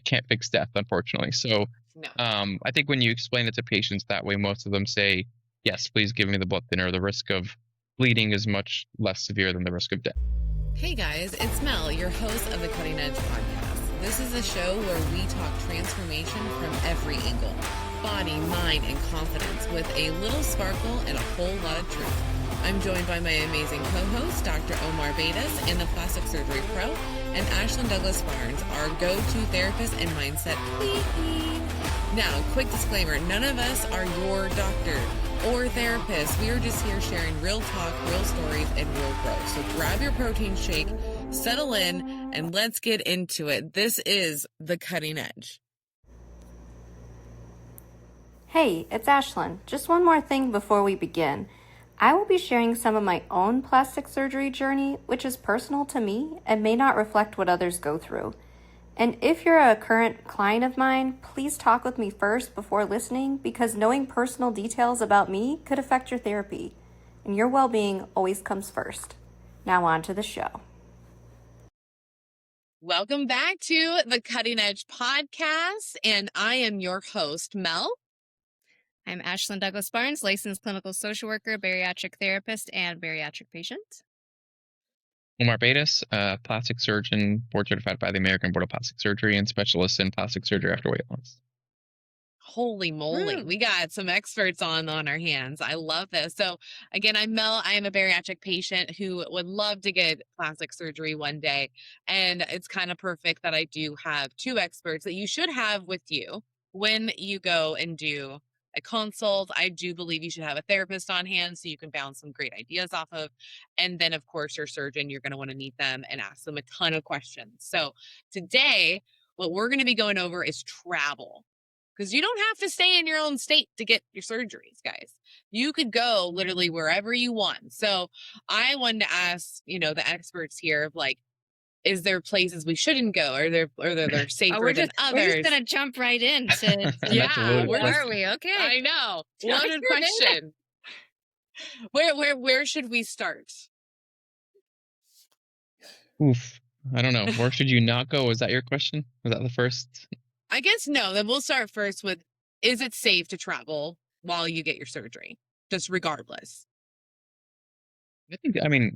can't fix death, unfortunately. So No. I think when you explain it to patients that way, most of them say, yes, please give me the blood thinner. The risk of bleeding is much less severe than the risk of death. Hey guys, it's Mel, your host of the Cutting Edge podcast. This is a show where we talk transformation from every angle: body, mind, and confidence, with a little sparkle and a whole lot of truth. I'm joined by my amazing co-host, Dr. Omar Beidas, and the plastic surgery pro, and Ashlyn Barnes, our go-to therapist and mindset queen. Now, quick disclaimer, none of us are your doctor or therapist. We are just here sharing real talk, real stories, and real growth. So grab your protein shake, settle in, and let's get into it. This is The Cutting Edge. Hey, it's Ashlyn. Just one more thing before we begin. I will be sharing some of my own plastic surgery journey, which is personal to me and may not reflect what others go through. And if you're a current client of mine, please talk with me first before listening, because knowing personal details about me could affect your therapy, and your well-being always comes first. Now on to the show. Welcome back to the Cutting Edge podcast, and I am your host, Mel. I'm Ashlyn Barnes, licensed clinical social worker, bariatric therapist, and bariatric patient. Omar Beidas, plastic surgeon, board certified by the American Board of Plastic Surgery, and specialist in plastic surgery after weight loss. Holy moly, we got some experts on our hands. I love this. So again, I'm Mel. I am a bariatric patient who would love to get plastic surgery one day. And it's kind of perfect that I do have two experts that you should have with you when you go and do a consult. I do believe you should have a therapist on hand so you can bounce some great ideas off of. And then, of course, your surgeon, you're going to want to meet them and ask them a ton of questions. So today, what we're going to be going over is travel. Because you don't have to stay in your own state to get your surgeries, guys. You could go literally wherever you want. So I wanted to ask, the experts here of like, is there places we shouldn't go? Are there safer than others? We're just gonna jump right into where are we? Okay. I know. Loaded question. Where should we start? Oof. I don't know. Where should you not go? Was that your question? Was that the first? I guess no. Then we'll start first with, is it safe to travel while you get your surgery? Just regardless.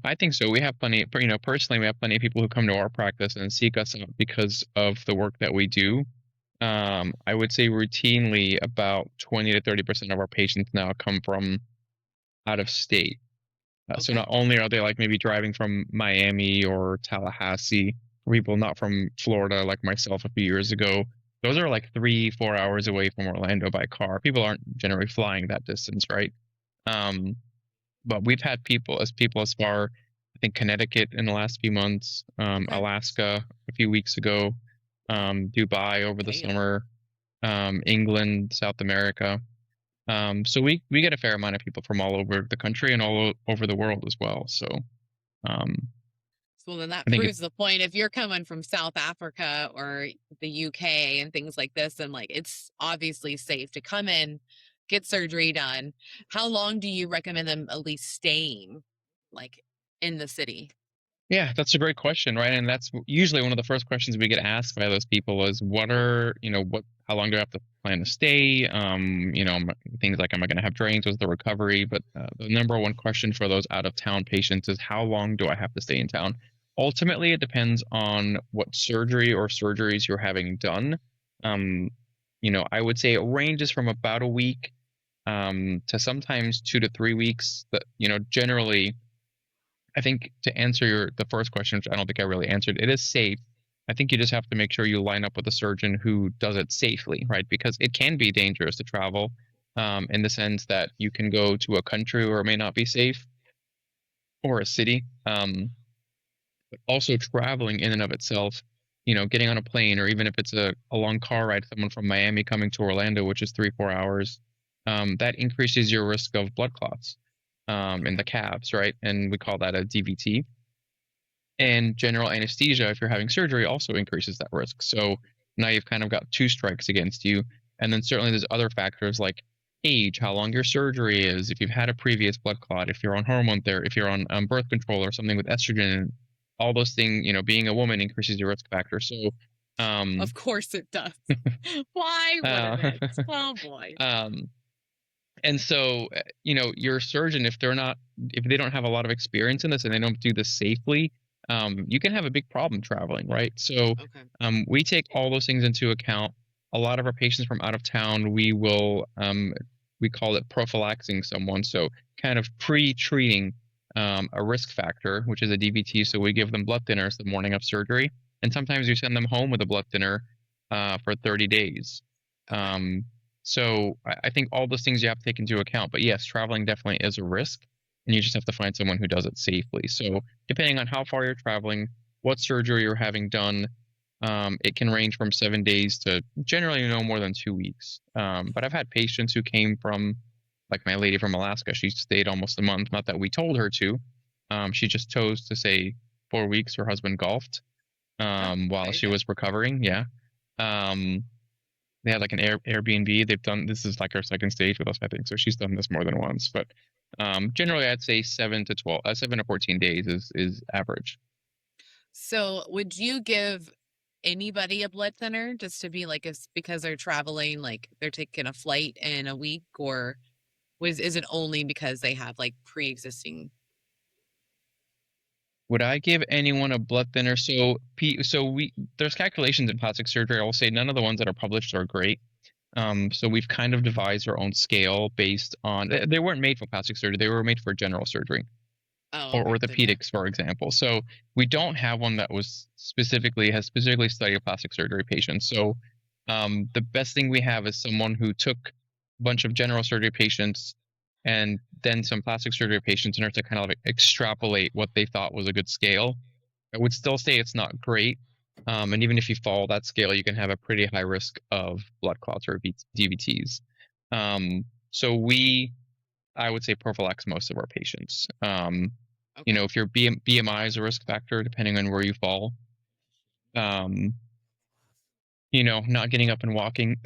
I think so. We have plenty, personally, we have plenty of people who come to our practice and seek us out because of the work that we do. I would say routinely about 20 to 30% of our patients now come from out of state. So not only are they like maybe driving from Miami or Tallahassee, people not from Florida like myself a few years ago, those are like 3-4 hours away from Orlando by car. People aren't generally flying that distance, right? But we've had people as far, I think, Connecticut in the last few months, Alaska a few weeks ago, Dubai over the summer, England, South America. So we get a fair amount of people from all over the country and all over the world as well. So, well, then that proves the point. If you're coming from South Africa or the UK and things like this, then like it's obviously safe to come in, get surgery done. How long do you recommend them at least staying like in the city? Yeah, that's a great question, right? And that's usually one of the first questions we get asked by those people is how long do I have to plan to stay? Things like, am I going to have drains? What's the recovery? But the number one question for those out of town patients is, how long do I have to stay in town? Ultimately, it depends on what surgery or surgeries you're having done. I would say it ranges from about a week to sometimes 2 to 3 weeks. But, generally, I think to answer the first question, which I don't think I really answered, it is safe. I think you just have to make sure you line up with a surgeon who does it safely, right? Because it can be dangerous to travel in the sense that you can go to a country where it may not be safe, or a city. But also traveling in and of itself, getting on a plane, or even if it's a long car ride, someone from Miami coming to Orlando, which is 3-4 hours, that increases your risk of blood clots in the calves, right? And we call that a DVT. And general anesthesia, if you're having surgery, also increases that risk. So now you've kind of got two strikes against you. And then certainly there's other factors like age, how long your surgery is, if you've had a previous blood clot, if you're on hormone therapy, if you're on birth control or something with estrogen, all those things, being a woman increases your risk factor. So Um, Of course it does. Why wouldn't it? Oh boy. And so, your surgeon, if they don't have a lot of experience in this and they don't do this safely, you can have a big problem traveling, right? So, Okay. we take all those things into account. A lot of our patients from out of town, we call it prophylaxing someone. So, kind of pre-treating a risk factor, which is a DVT. So, we give them blood thinners the morning of surgery, and sometimes we send them home with a blood thinner for 30 days. Okay. So I think all those things you have to take into account. But yes, traveling definitely is a risk, and you just have to find someone who does it safely. So depending on how far you're traveling, what surgery you're having done, it can range from 7 days to generally no more than 2 weeks. But I've had patients who came from, like my lady from Alaska, she stayed almost a month. Not that we told her to. She just chose to say 4 weeks. Her husband golfed while she was recovering. Yeah. They had like an Airbnb. They've done, this is like our second stage with us, I think. So she's done this more than once, but generally I'd say 7 to 14 days is average. So would you give anybody a blood thinner just to be like, because they're traveling, like they're taking a flight in a week, or is it only because they have like pre-existing? Would I give anyone a blood thinner? So there's calculations in plastic surgery. I will say none of the ones that are published are great. So we've kind of devised our own scale based on, they weren't made for plastic surgery. They were made for general surgery or orthopedics, for example. So we don't have one that has specifically studied plastic surgery patients. So the best thing we have is someone who took a bunch of general surgery patients and then some plastic surgery patients in order to kind of like extrapolate what they thought was a good scale. I would still say it's not great. And even if you follow that scale, you can have a pretty high risk of blood clots or DVTs. So I would say prophylax most of our patients. If your BMI is a risk factor, depending on where you fall, not getting up and walking,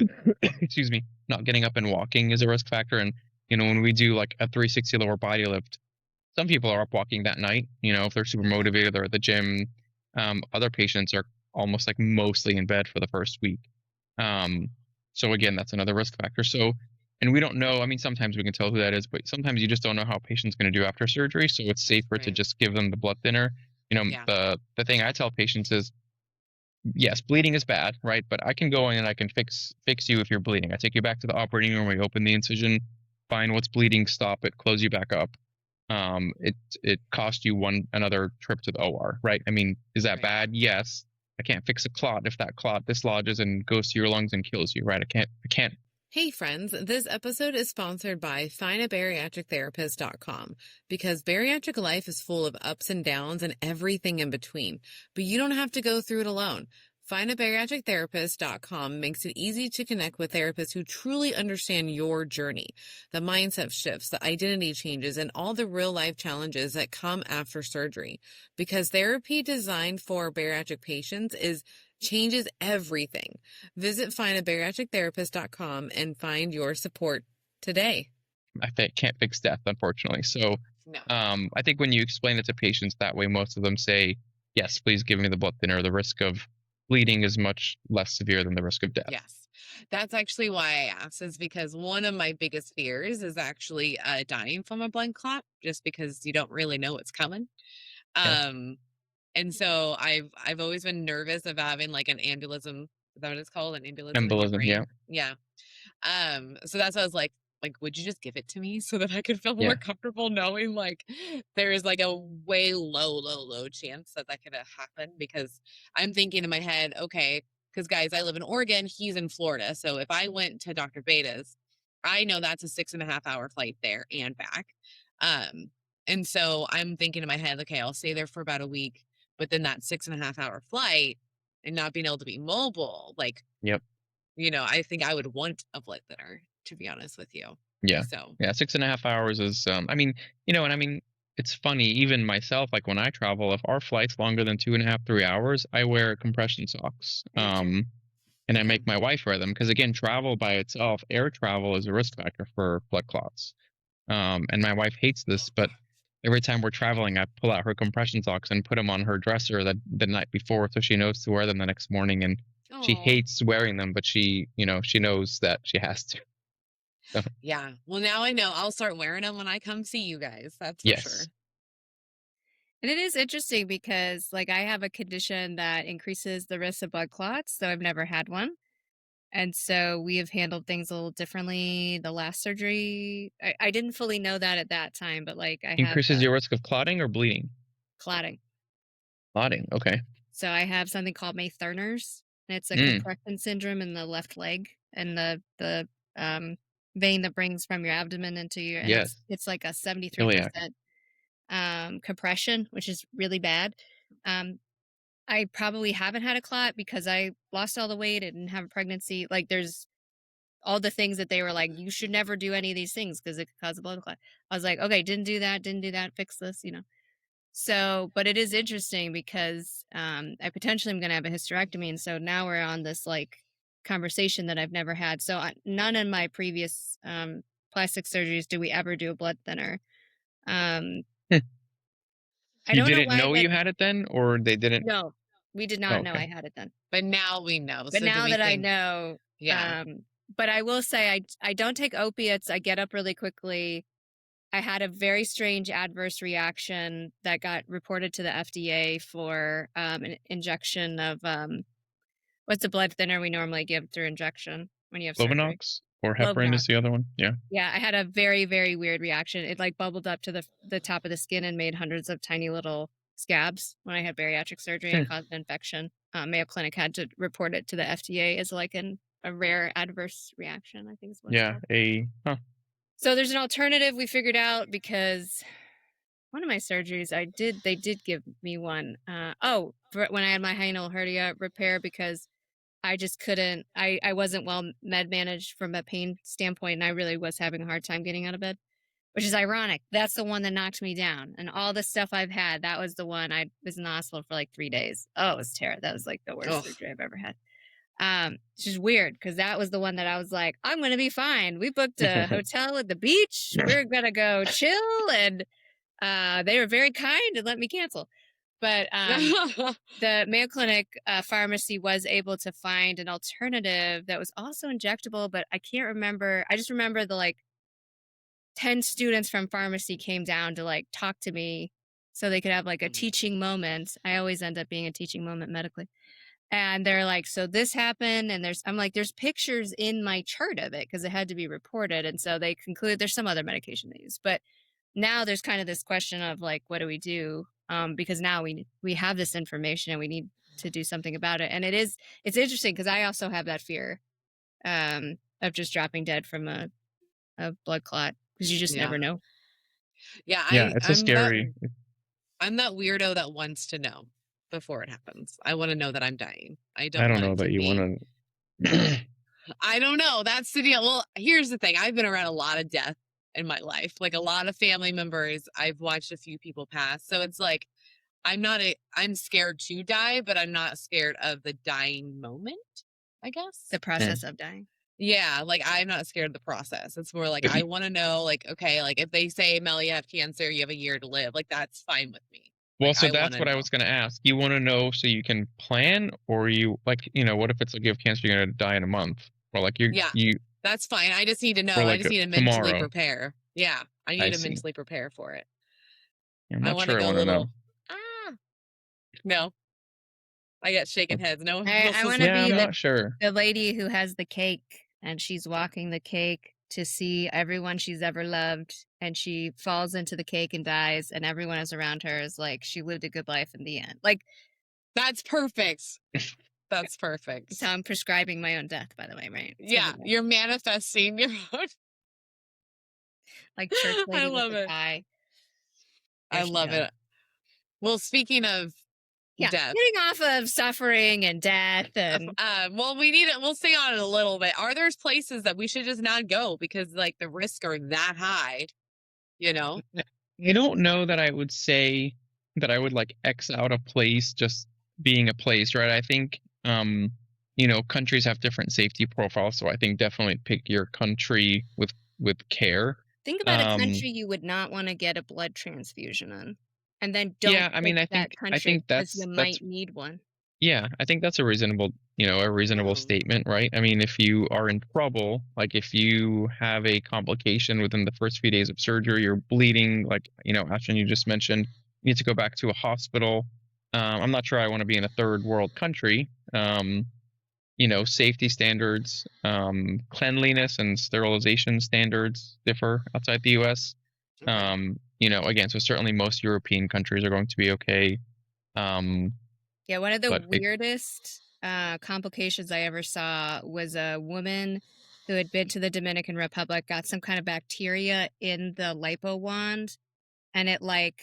excuse me, not getting up and walking is a risk factor. And, when we do like a 360 lower body lift, some people are up walking that night, if they're super motivated, they're at the gym. Other patients are almost like mostly in bed for the first week. So again, that's another risk factor. So, and we don't know, I mean, sometimes we can tell who that is, but sometimes you just don't know how a patient's going to do after surgery. So it's safer to just give them the blood thinner. The thing I tell patients is, yes, bleeding is bad, right? But I can go in and I can fix you if you're bleeding. I take you back to the operating room, we open the incision, find what's bleeding, stop it, close you back up. It cost you another trip to the OR, right? I mean, is that bad? Yes. I can't fix a clot if that clot dislodges and goes to your lungs and kills you, right? I can't. Hey friends, this episode is sponsored by findabariatrictherapist.com, because bariatric life is full of ups and downs and everything in between, but you don't have to go through it alone. Findabariatrictherapist.com makes it easy to connect with therapists who truly understand your journey, the mindset shifts, the identity changes, and all the real-life challenges that come after surgery. Because therapy designed for bariatric patients changes everything. Visit findabariatrictherapist.com and find your support today. I can't fix death, unfortunately. So no. I think when you explain it to patients that way, most of them say, yes, please give me the blood thinner. The risk of bleeding is much less severe than the risk of death. Yes. That's actually why I asked, is because one of my biggest fears is actually dying from a blood clot, just because you don't really know what's coming. And so I've always been nervous of having like an embolism. Is that what it's called? An embolism in your brain? Yeah. So that's why I was like, would you just give it to me so that I could feel more comfortable knowing like there is like a way low chance that could happen? Because I'm thinking in my head, okay, because guys, I live in Oregon, he's in Florida. So if I went to Dr. Beidas, I know that's a 6.5 hour flight there and back. And so I'm thinking in my head, okay, I'll stay there for about a week, but then that 6.5 hour flight and not being able to be mobile, like, I think I would want a blood thinner, to be honest with you. Yeah. So 6.5 hours is, it's funny, even myself, like when I travel, if our flight's longer than 2.5, 3 hours, I wear compression socks. And I make my wife wear them because, again, travel by itself, air travel is a risk factor for blood clots. And my wife hates this, but every time we're traveling, I pull out her compression socks and put them on her dresser the night before so she knows to wear them the next morning. And She Aw. hates wearing them, but she knows that she has to. So, Yeah. Well, now I know. I'll start wearing them when I come see you guys. That's for sure. yes. And it is interesting because, like, I have a condition that increases the risk of blood clots, though I've never had one. And so we have handled things a little differently. The last surgery, I didn't fully know that at that time, but like I have Increases your risk of clotting or bleeding? clotting. Clotting, okay. So I have something called May Thurner's, and it's a Mm. compression syndrome in the left leg and the vein that brings from your abdomen into your, and Yes. it's like a 73% Iliac. compression, which is really bad. I probably haven't had a clot because I lost all the weight and didn't have a pregnancy. Like there's all the things that they were like, you should never do any of these things because it could cause a blood clot. I was like, okay, didn't do that, fix this, So, but it is interesting because I potentially am going to have a hysterectomy. And so now we're on this like conversation that I've never had. So none of my previous plastic surgeries do we ever do a blood thinner. I You don't know didn't why know that, you had it then, or they didn't? no, we did not know I had it then. But now we know. But So do now we that I think- know, Yeah. but I will say I don't take opiates. I get up really quickly. I had a very strange adverse reaction that got reported to the FDA for an injection of what's the blood thinner we normally give through injection when you have surgery? Lovenox or heparin is Lovenox. the other one. Yeah. Yeah, I had a very, very weird reaction. It like bubbled up to the top of the skin and made hundreds of tiny little scabs when I had bariatric surgery and caused an infection. Mayo Clinic had to report it to the FDA as like a rare adverse reaction, I think is what it's called. So there's an alternative we figured out because one of my surgeries they did give me one. When I had my hinal hernia repair because I just couldn't, I wasn't well med managed from a pain standpoint, and I really was having a hard time getting out of bed, which is ironic. That's the one that knocked me down. And all the stuff I've had, that was the one. I was in the hospital for like 3 days. Oh, it was terrible. That was like the worst surgery I've ever had. It's just weird because that was the one that I was like, I'm going to be fine. We booked a hotel at the beach. We're going to go chill. And they were very kind and let me cancel. But the Mayo Clinic pharmacy was able to find an alternative that was also injectable, but I can't remember. I just remember the like 10 students from pharmacy came down to like talk to me so they could have like a teaching moment. I always end up being a teaching moment medically. And they're like, so this happened. And I'm like, there's pictures in my chart of it because it had to be reported. And so they conclude there's some other medication they use. But now there's kind of this question of like, what do we do? Because now we have this information and we need to do something about it. And it's interesting because I also have that fear of just dropping dead from a blood clot because you just never know. Yeah, it's so scary. I'm that weirdo that wants to know before it happens. I want to know that I'm dying. I don't know that you want to. I don't know. That's the deal. Well, here's the thing. I've been around a lot of death in my life, like a lot of family members. I've watched a few people pass. So it's like, I'm scared to die, but I'm not scared of the dying moment, I guess. The process of dying. Yeah, like I'm not scared of the process. It's more like I want to know, like, okay, like if they say, Mel, you have cancer, you have a year to live, like that's fine with me. Well, so that's what I was going to ask. You want to know so you can plan, or you like, what if it's like you have cancer, you're going to die in a month, or like you. That's fine. I just need to know. Like I just need to mentally prepare. Yeah, I need to mentally prepare for it. I'm not sure I want to know. No. I get shaking heads. No. I want to be I'm not sure. The lady who has the cake and she's walking the cake to see everyone she's ever loved, and she falls into the cake and dies, and everyone is around her is like, she lived a good life in the end. Like, that's perfect. That's perfect. So I'm prescribing my own death, by the way, right? Yeah, you're manifesting your own. Like church lady. I love it. I love it. Well, speaking of death, getting off of suffering and death, and well, we'll stay on it a little bit. Are there places that we should just not go because like the risks are that high? I don't know that I would say that I would like X out a place just being a place, right? I think countries have different safety profiles, so I think definitely pick your country with care. Think about a country you would not want to get a blood transfusion in, and then don't. I think that's you might need one. Yeah, I think that's a reasonable statement, right? I mean, if you are in trouble, like if you have a complication within the first few days of surgery, you're bleeding, like, Ashton, you just mentioned, you need to go back to a hospital. I'm not sure I want to be in a third world country. Safety standards, cleanliness and sterilization standards differ outside the US. Okay. Again, so certainly most European countries are going to be okay. Yeah, one of the But weirdest complications I ever saw was a woman who had been to the Dominican Republic, got some kind of bacteria in the lipo wand, and it like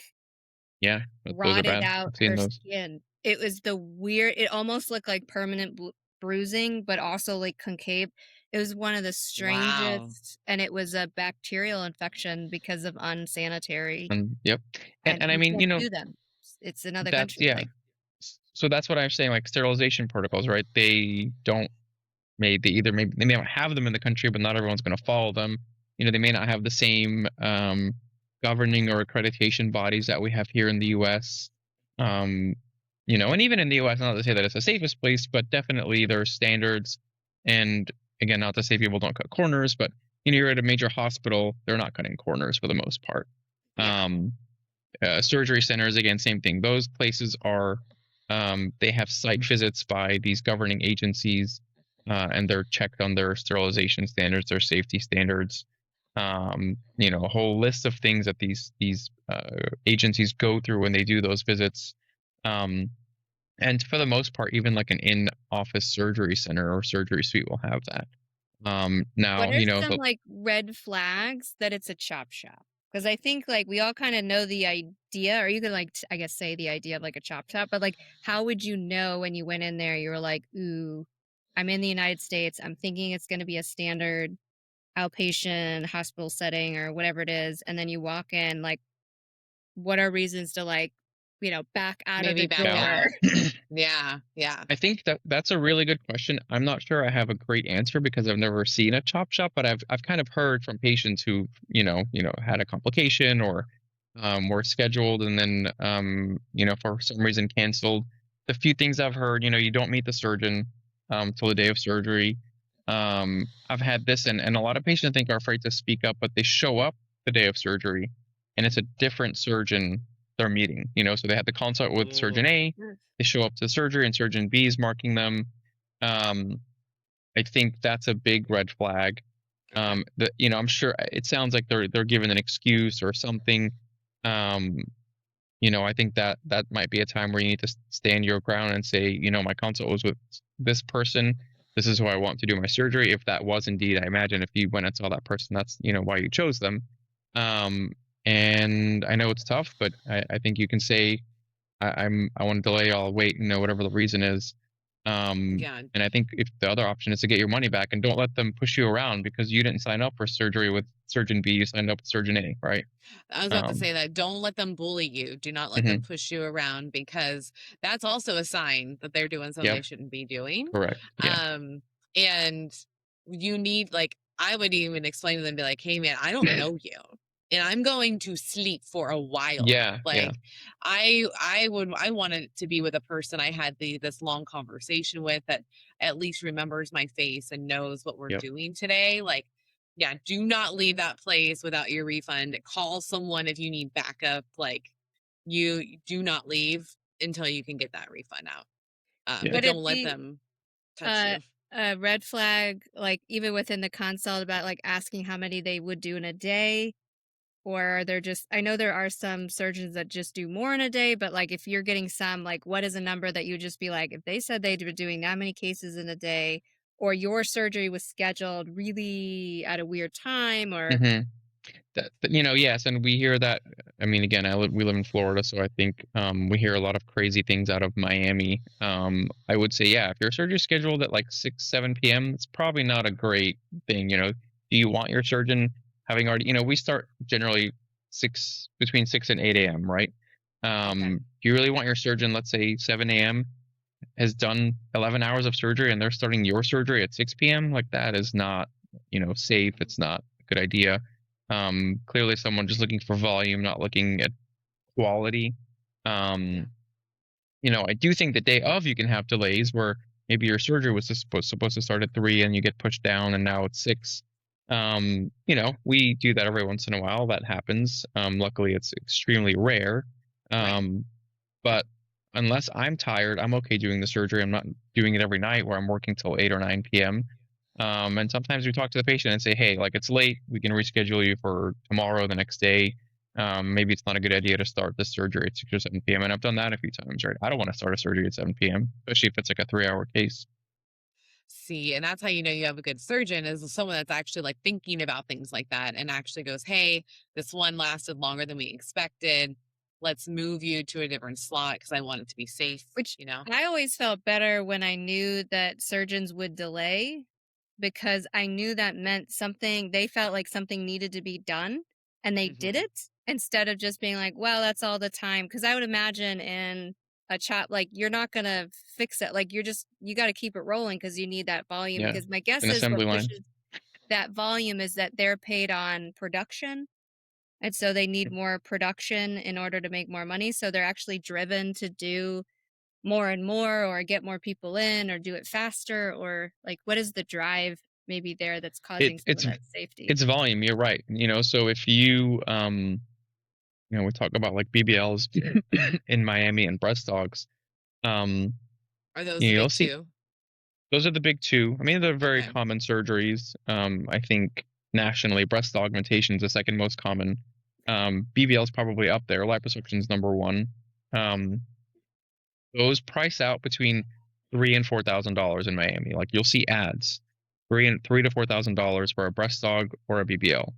yeah, those are rotted bad. out I've seen her those. skin. It was it almost looked like permanent bruising, but also like concave. It was one of the Wow. strangest, and it was a bacterial infection because of unsanitary, Yep. And I you mean, can't sue them. It's another that's country, yeah. like So that's what I'm saying, like sterilization protocols, right? They don't they may not have them in the country, but not everyone's going to follow them. They may not have the same governing or accreditation bodies that we have here in the U.S. And even in the U.S., not to say that it's the safest place, but definitely there are standards. And again, not to say people don't cut corners, but you're at a major hospital, they're not cutting corners for the most part. Yeah. Surgery centers, again, same thing. Those places are they have site visits by these governing agencies, and they're checked on their sterilization standards, their safety standards. A whole list of things that these agencies go through when they do those visits. And for the most part, even like an in-office surgery center or surgery suite will have that. what Now, are some like red flags that it's a chop shop? Because I think like we all kind of know the idea, or you could like I guess say the idea of like a chop shop, but like how would you know when you went in there? You were like, ooh, I'm in the United States. I'm thinking it's going to be a standard outpatient hospital setting or whatever it is, and then you walk in. Like, what are reasons to like, back out of Maybe the back door? out. Yeah. I think that's a really good question. I'm not sure I have a great answer because I've never seen a chop shop, but I've kind of heard from patients who had a complication or were scheduled and then for some reason canceled. The few things I've heard, you don't meet the surgeon till the day of surgery. I've had this, and a lot of patients I think are afraid to speak up, but they show up the day of surgery, and it's a different surgeon they're meeting. So they had the consult with surgeon A. They show up to the surgery and surgeon B is marking them. I think that's a big red flag. I'm sure it sounds like they're given an excuse or something. I think that might be a time where you need to stand your ground and say, my consult was with this person. This is who I want to do my surgery. If that was indeed, I imagine if you went and saw that person, that's why you chose them. And I know it's tough, but I think you can say, I want to delay, I'll wait, whatever the reason is. Yeah. And I think if the other option is to get your money back, and don't let them push you around because you didn't sign up for surgery with surgeon B, you signed up with surgeon A, right? I was about to say that. Don't let them bully you. Do not let them push you around, because that's also a sign that they're doing something they Yep. shouldn't be doing. Correct. Yeah. And you need, like, I would even explain to them, be like, hey man, I don't know you, and I'm going to sleep for a while. Yeah. Like, I wanted to be with a person I had this long conversation with, that at least remembers my face and knows what we're Yep. doing today. Like, yeah, do not leave that place without your refund. Call someone if you need backup. Like, you do not leave until you can get that refund out. Yeah. But Would don't it let be them touch you. a red flag, like even within the consult, about like asking how many they would do in a day? Or are there just, I know there are some surgeons that just do more in a day, but like if you're getting some, like what is a number that you just be like, if they said they were doing that many cases in a day, or your surgery was scheduled really at a weird time, or Yes, and we hear that. I mean, again, we live in Florida, so I think we hear a lot of crazy things out of Miami. I would say, yeah, if your surgery scheduled at like 6, 7 p.m., it's probably not a great thing. Do you want your surgeon having already? We start generally between 6 and 8 a.m., right? Do you really want your surgeon, let's say 7 a.m., has done 11 hours of surgery and they're starting your surgery at 6 p.m.? Like, that is not, safe. It's not a good idea. Clearly someone just looking for volume, not looking at quality. I do think the day of you can have delays where maybe your surgery was supposed to start at 3 and you get pushed down and now it's 6. We do that every once in a while. That happens. Luckily, it's extremely rare. But unless I'm tired, I'm okay doing the surgery. I'm not doing it every night where I'm working till 8 or 9 p.m. And sometimes we talk to the patient and say, hey, like it's late. We can reschedule you for tomorrow, the next day. Maybe it's not a good idea to start this surgery at 6 or 7 p.m. And I've done that a few times, right? I don't want to start a surgery at 7 p.m., especially if it's like a 3-hour case. See, and that's how you know you have a good surgeon, is someone that's actually like thinking about things like that and actually goes, hey, this one lasted longer than we expected. Let's move you to a different slot because I want it to be safe. Which I always felt better when I knew that surgeons would delay, because I knew that meant something, they felt like something needed to be done and they did it, instead of just being like, well, that's all the time. Because I would imagine in a chop, like you're not going to fix it. Like you got to keep it rolling because you need that volume. Yeah, Because my guess an is what assembly line. pushes that volume is that they're paid on production. And so they need more production in order to make more money. So they're actually driven to do more and more, or get more people in, or do it faster, or like what is the drive maybe there that's causing some of that safety? It's volume. You're right. So if you we talk about like BBLs in Miami and breast dogs. Are those you'll big see, two? those are the big two. I mean, they're very common surgeries. I think nationally, breast augmentation is the second most common. BBL is probably up there. Liposuction is number 1. Those price out between $3,000 and $4,000 in Miami. Like you'll see ads, $3,000 to $4,000 for a breast dog or a BBL.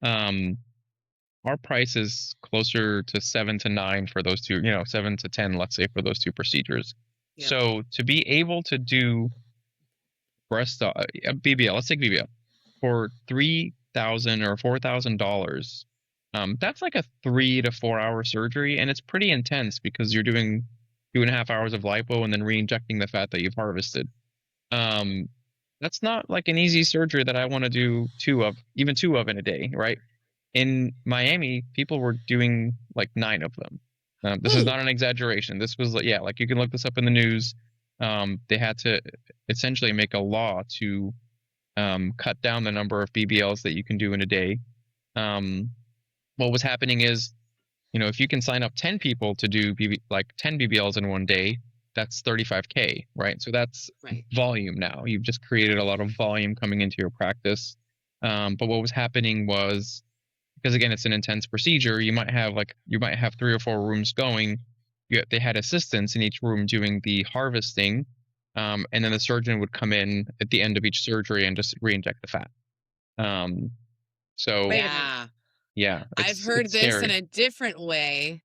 Our price is closer to 7 to 9 for those two. 7 to 10, let's say, for those two procedures. Yeah. So to be able to do breast BBL, let's take BBL for $3,000 or $4,000. That's like a 3 to 4 hour surgery, and it's pretty intense because you're doing 2.5 hours of lipo and then re-injecting the fat that you've harvested. That's not like an easy surgery that I want to do even two of in a day, right? In Miami, people were doing like 9 of them. This is not an exaggeration. This was like you can look this up in the news. They had to essentially make a law to cut down the number of BBLs that you can do in a day. What was happening is, if you can sign up 10 people to do 10 BBLs in one day, that's $35K, right? So that's volume now. You've just created a lot of volume coming into your practice. But what was happening was, because again, it's an intense procedure, you might have 3 or 4 rooms going. They had assistants in each room doing the harvesting, and then the surgeon would come in at the end of each surgery and just re-inject the fat. Yeah, I've heard this in a different way,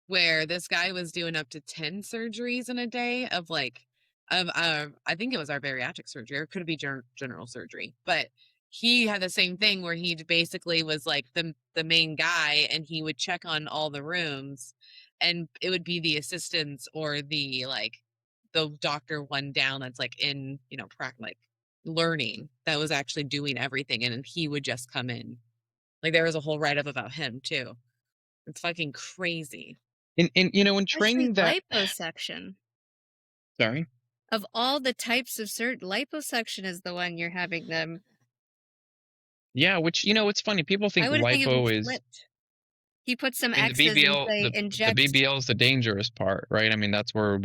where this guy was doing up to 10 surgeries in a day of I think it was our bariatric surgery, or could it be general surgery, but he had the same thing where he basically was like the main guy, and he would check on all the rooms, and it would be the assistants or the doctor one down that's in learning, that was actually doing everything, and he would just come in. There was a whole write-up about him too. It's fucking crazy. In training that liposuction. Sorry? Of all the types of liposuction is the one you're having them. Yeah, which it's funny. People think lipo is flipped. He put some X's and say inject. The BBL is the dangerous part, right? I mean, that's where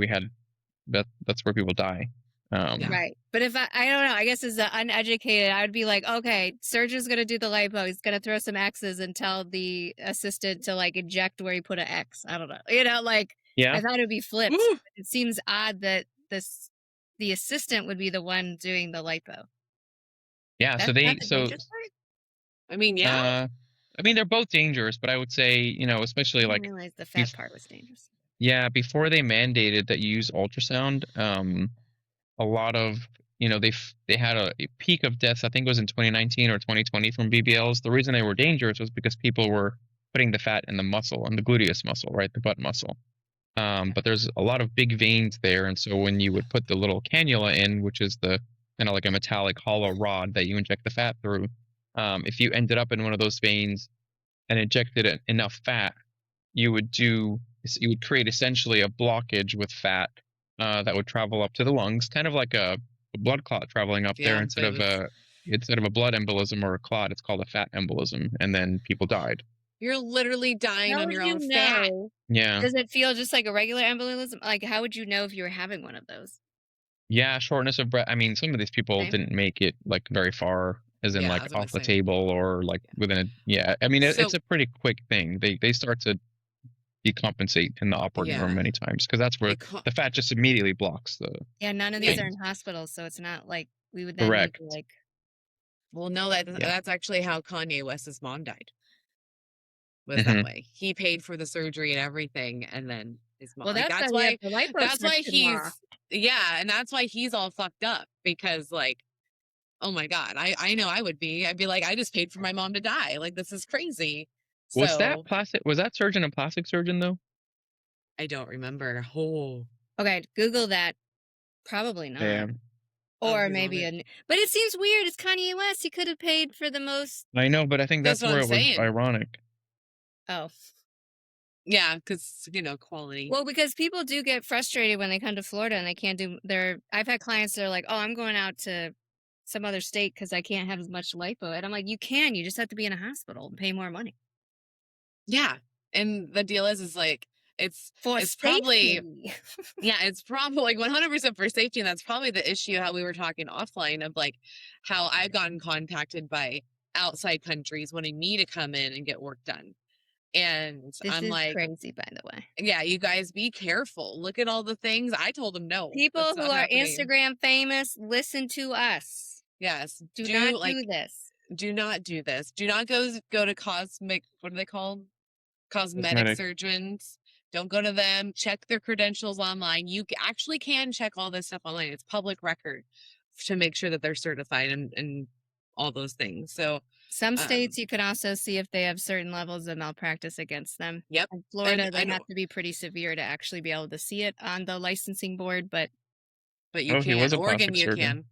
that's where people die. Right. But if I don't know, I guess as the uneducated, I would be like, okay, surgeon's going to do the lipo. He's going to throw some X's and tell the assistant to inject where he put an X. I don't know. I thought it would be flipped. It seems odd that the assistant would be the one doing the lipo. Yeah. I mean, yeah. They're both dangerous, but I would say, especially I didn't realize the fat part was dangerous. Yeah. Before they mandated that you use ultrasound, a lot of, they had a peak of deaths, I think it was in 2019 or 2020 from BBLs. The reason they were dangerous was because people were putting the fat in the muscle, in the gluteus muscle, right? The butt muscle. But there's a lot of big veins there. And so when you would put the little cannula in, which is the kind of like a metallic hollow rod that you inject the fat through, if you ended up in one of those veins and injected enough fat, you would do you would create essentially a blockage with fat that would travel up to the lungs, kind of like a blood clot traveling up there Yeah, instead but of a blood embolism or a clot. It's called a fat embolism, and then people died. you're literally dying How on would your you own fat. know? Yeah. Does it feel just like a regular embolism? Like, how would you know if you were having one of those? Yeah, shortness of breath. I mean, some of these people Same. didn't make it like very far, as in Yeah, I like was gonna off the say. table or like within a. Yeah, I mean, So- it's a pretty quick thing. They start to decompensate in the operating room Yeah. many times because that's where the fat just immediately blocks the. Yeah, none of Yeah. these are in hospitals, so it's not like we would then need Correct. to like. Well, no, Yeah. that's actually how Kanye West's mom died. Was Mhm. that way. He paid for the surgery and everything, and then his mom. Well, Like, that's that's why why. we have the That's why liposuction law. yeah, and that's why he's all fucked up because like, oh my god, I know I would be. I'd be like, I just paid for my mom to die. Like, this is crazy. Was that So plastic? Was that surgeon a plastic surgeon though? I don't remember. Oh, Okay, Google that. Probably not. Yeah. Or he's maybe on it. but it seems weird. It's Kanye West. He could have paid for the most. I know, but I think That's that's what where I'm it was saying. ironic. Oh, yeah, because quality. well, because people do get frustrated when they come to Florida and they can't do their. I've had clients that are like, "Oh, I'm going out to some other state because I can't have as much lipo," and I'm like, "You can. You just have to be in a hospital and pay more money." Yeah, and the deal is like it's For probably safety. yeah, it's probably like 100% for safety, and that's probably the issue how we were talking offline of like how I've gotten contacted by outside countries wanting me to come in and get work done. And This I'm is like, crazy, by the way. yeah, you guys be careful. Look at all the things. I told them no. People that's who not are happening. Instagram famous, listen to us. Yes. Do not do this. Do not do this. Do not go to what are they called? Cosmetic Cosmetic. surgeons. Don't go to them. Check their credentials online. You actually can check all this stuff online. It's public record to make sure that they're certified and all those things. So some states you can also see if they have certain levels of malpractice against them. Yep. In Florida, And they have to be pretty severe to actually be able to see it on the licensing board, but you He can. was a Oregon, plastic you surgeon.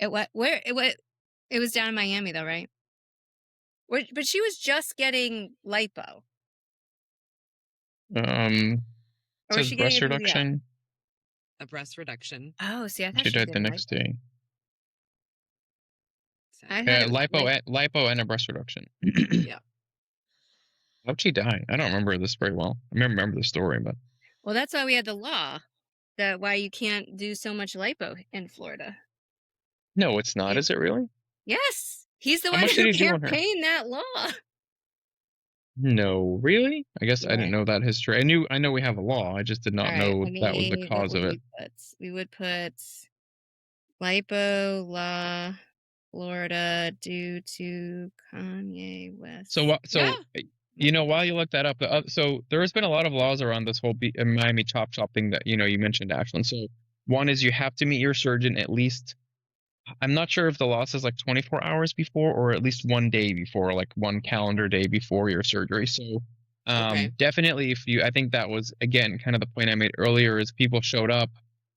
can. It was down in Miami though, right? But she was just getting lipo. It Or was says she breast getting a BBL? reduction. A breast reduction. Oh, see, I thought She she died did the next day. I had Lipo and a breast reduction. Yeah. How'd she die? I don't remember this very well. I remember the story, but well, that's why we had the law that why you can't do so much lipo in Florida. no, it's not. Is it really? Yes, he's the How one much who did he do on her? campaigned that law. No, really? I guess I Yeah. didn't know that history. I know we have a law. I just did not know that was the cause of it. We would put lipo law Florida due to Kanye West. So Yeah. while you look that up, so there has been a lot of laws around this whole Miami chop thing that you mentioned, Ashlyn. So one is you have to meet your surgeon at least. I'm not sure if the law says like 24 hours before or at least one day before, like one calendar day before your surgery. So definitely I think that was, again, kind of the point I made earlier is people showed up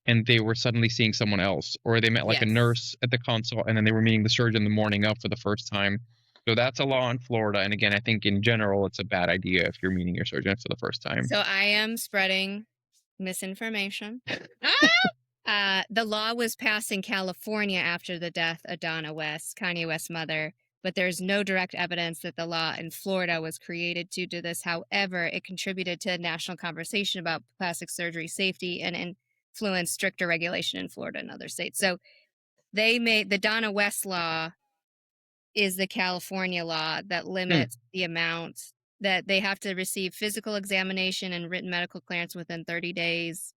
and they were suddenly seeing someone else, or they met like a nurse at the consult and then they were meeting the surgeon the morning of for the first time. So that's a law in Florida. And again, I think in general, it's a bad idea if you're meeting your surgeon for the first time. So I am spreading misinformation. The law was passed in California after the death of Donna West, Kanye West's mother, but there's no direct evidence that the law in Florida was created due to this. However, it contributed to a national conversation about plastic surgery safety and influenced stricter regulation in Florida and other states. So they made the Donna West law is the California law that limits the amount that they have to receive physical examination and written medical clearance within 30 days.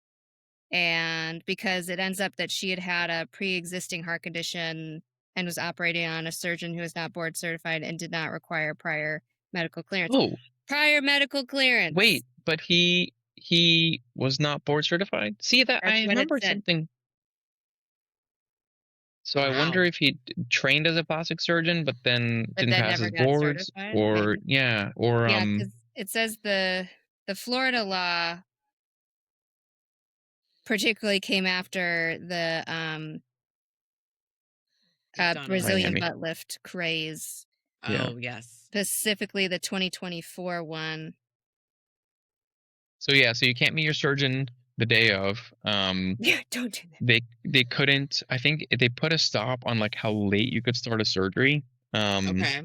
And because it ends up that she had a pre-existing heart condition and was operating on a surgeon who is not board certified and did not require prior medical clearance. Oh, prior medical clearance. Wait, but he was not board certified? See, that That's I what it remembered said. something. So I wonder if he trained as a plastic surgeon, but then didn't pass never his got boards, certified, or maybe. yeah, because it says the Florida law particularly came after the Brazilian Miami. butt lift craze. Oh, Yeah. yes. Specifically the 2024 one. So yeah, so you can't meet your surgeon the day of. Yeah, don't do that. They couldn't. I think they put a stop on like how late you could start a surgery. Okay.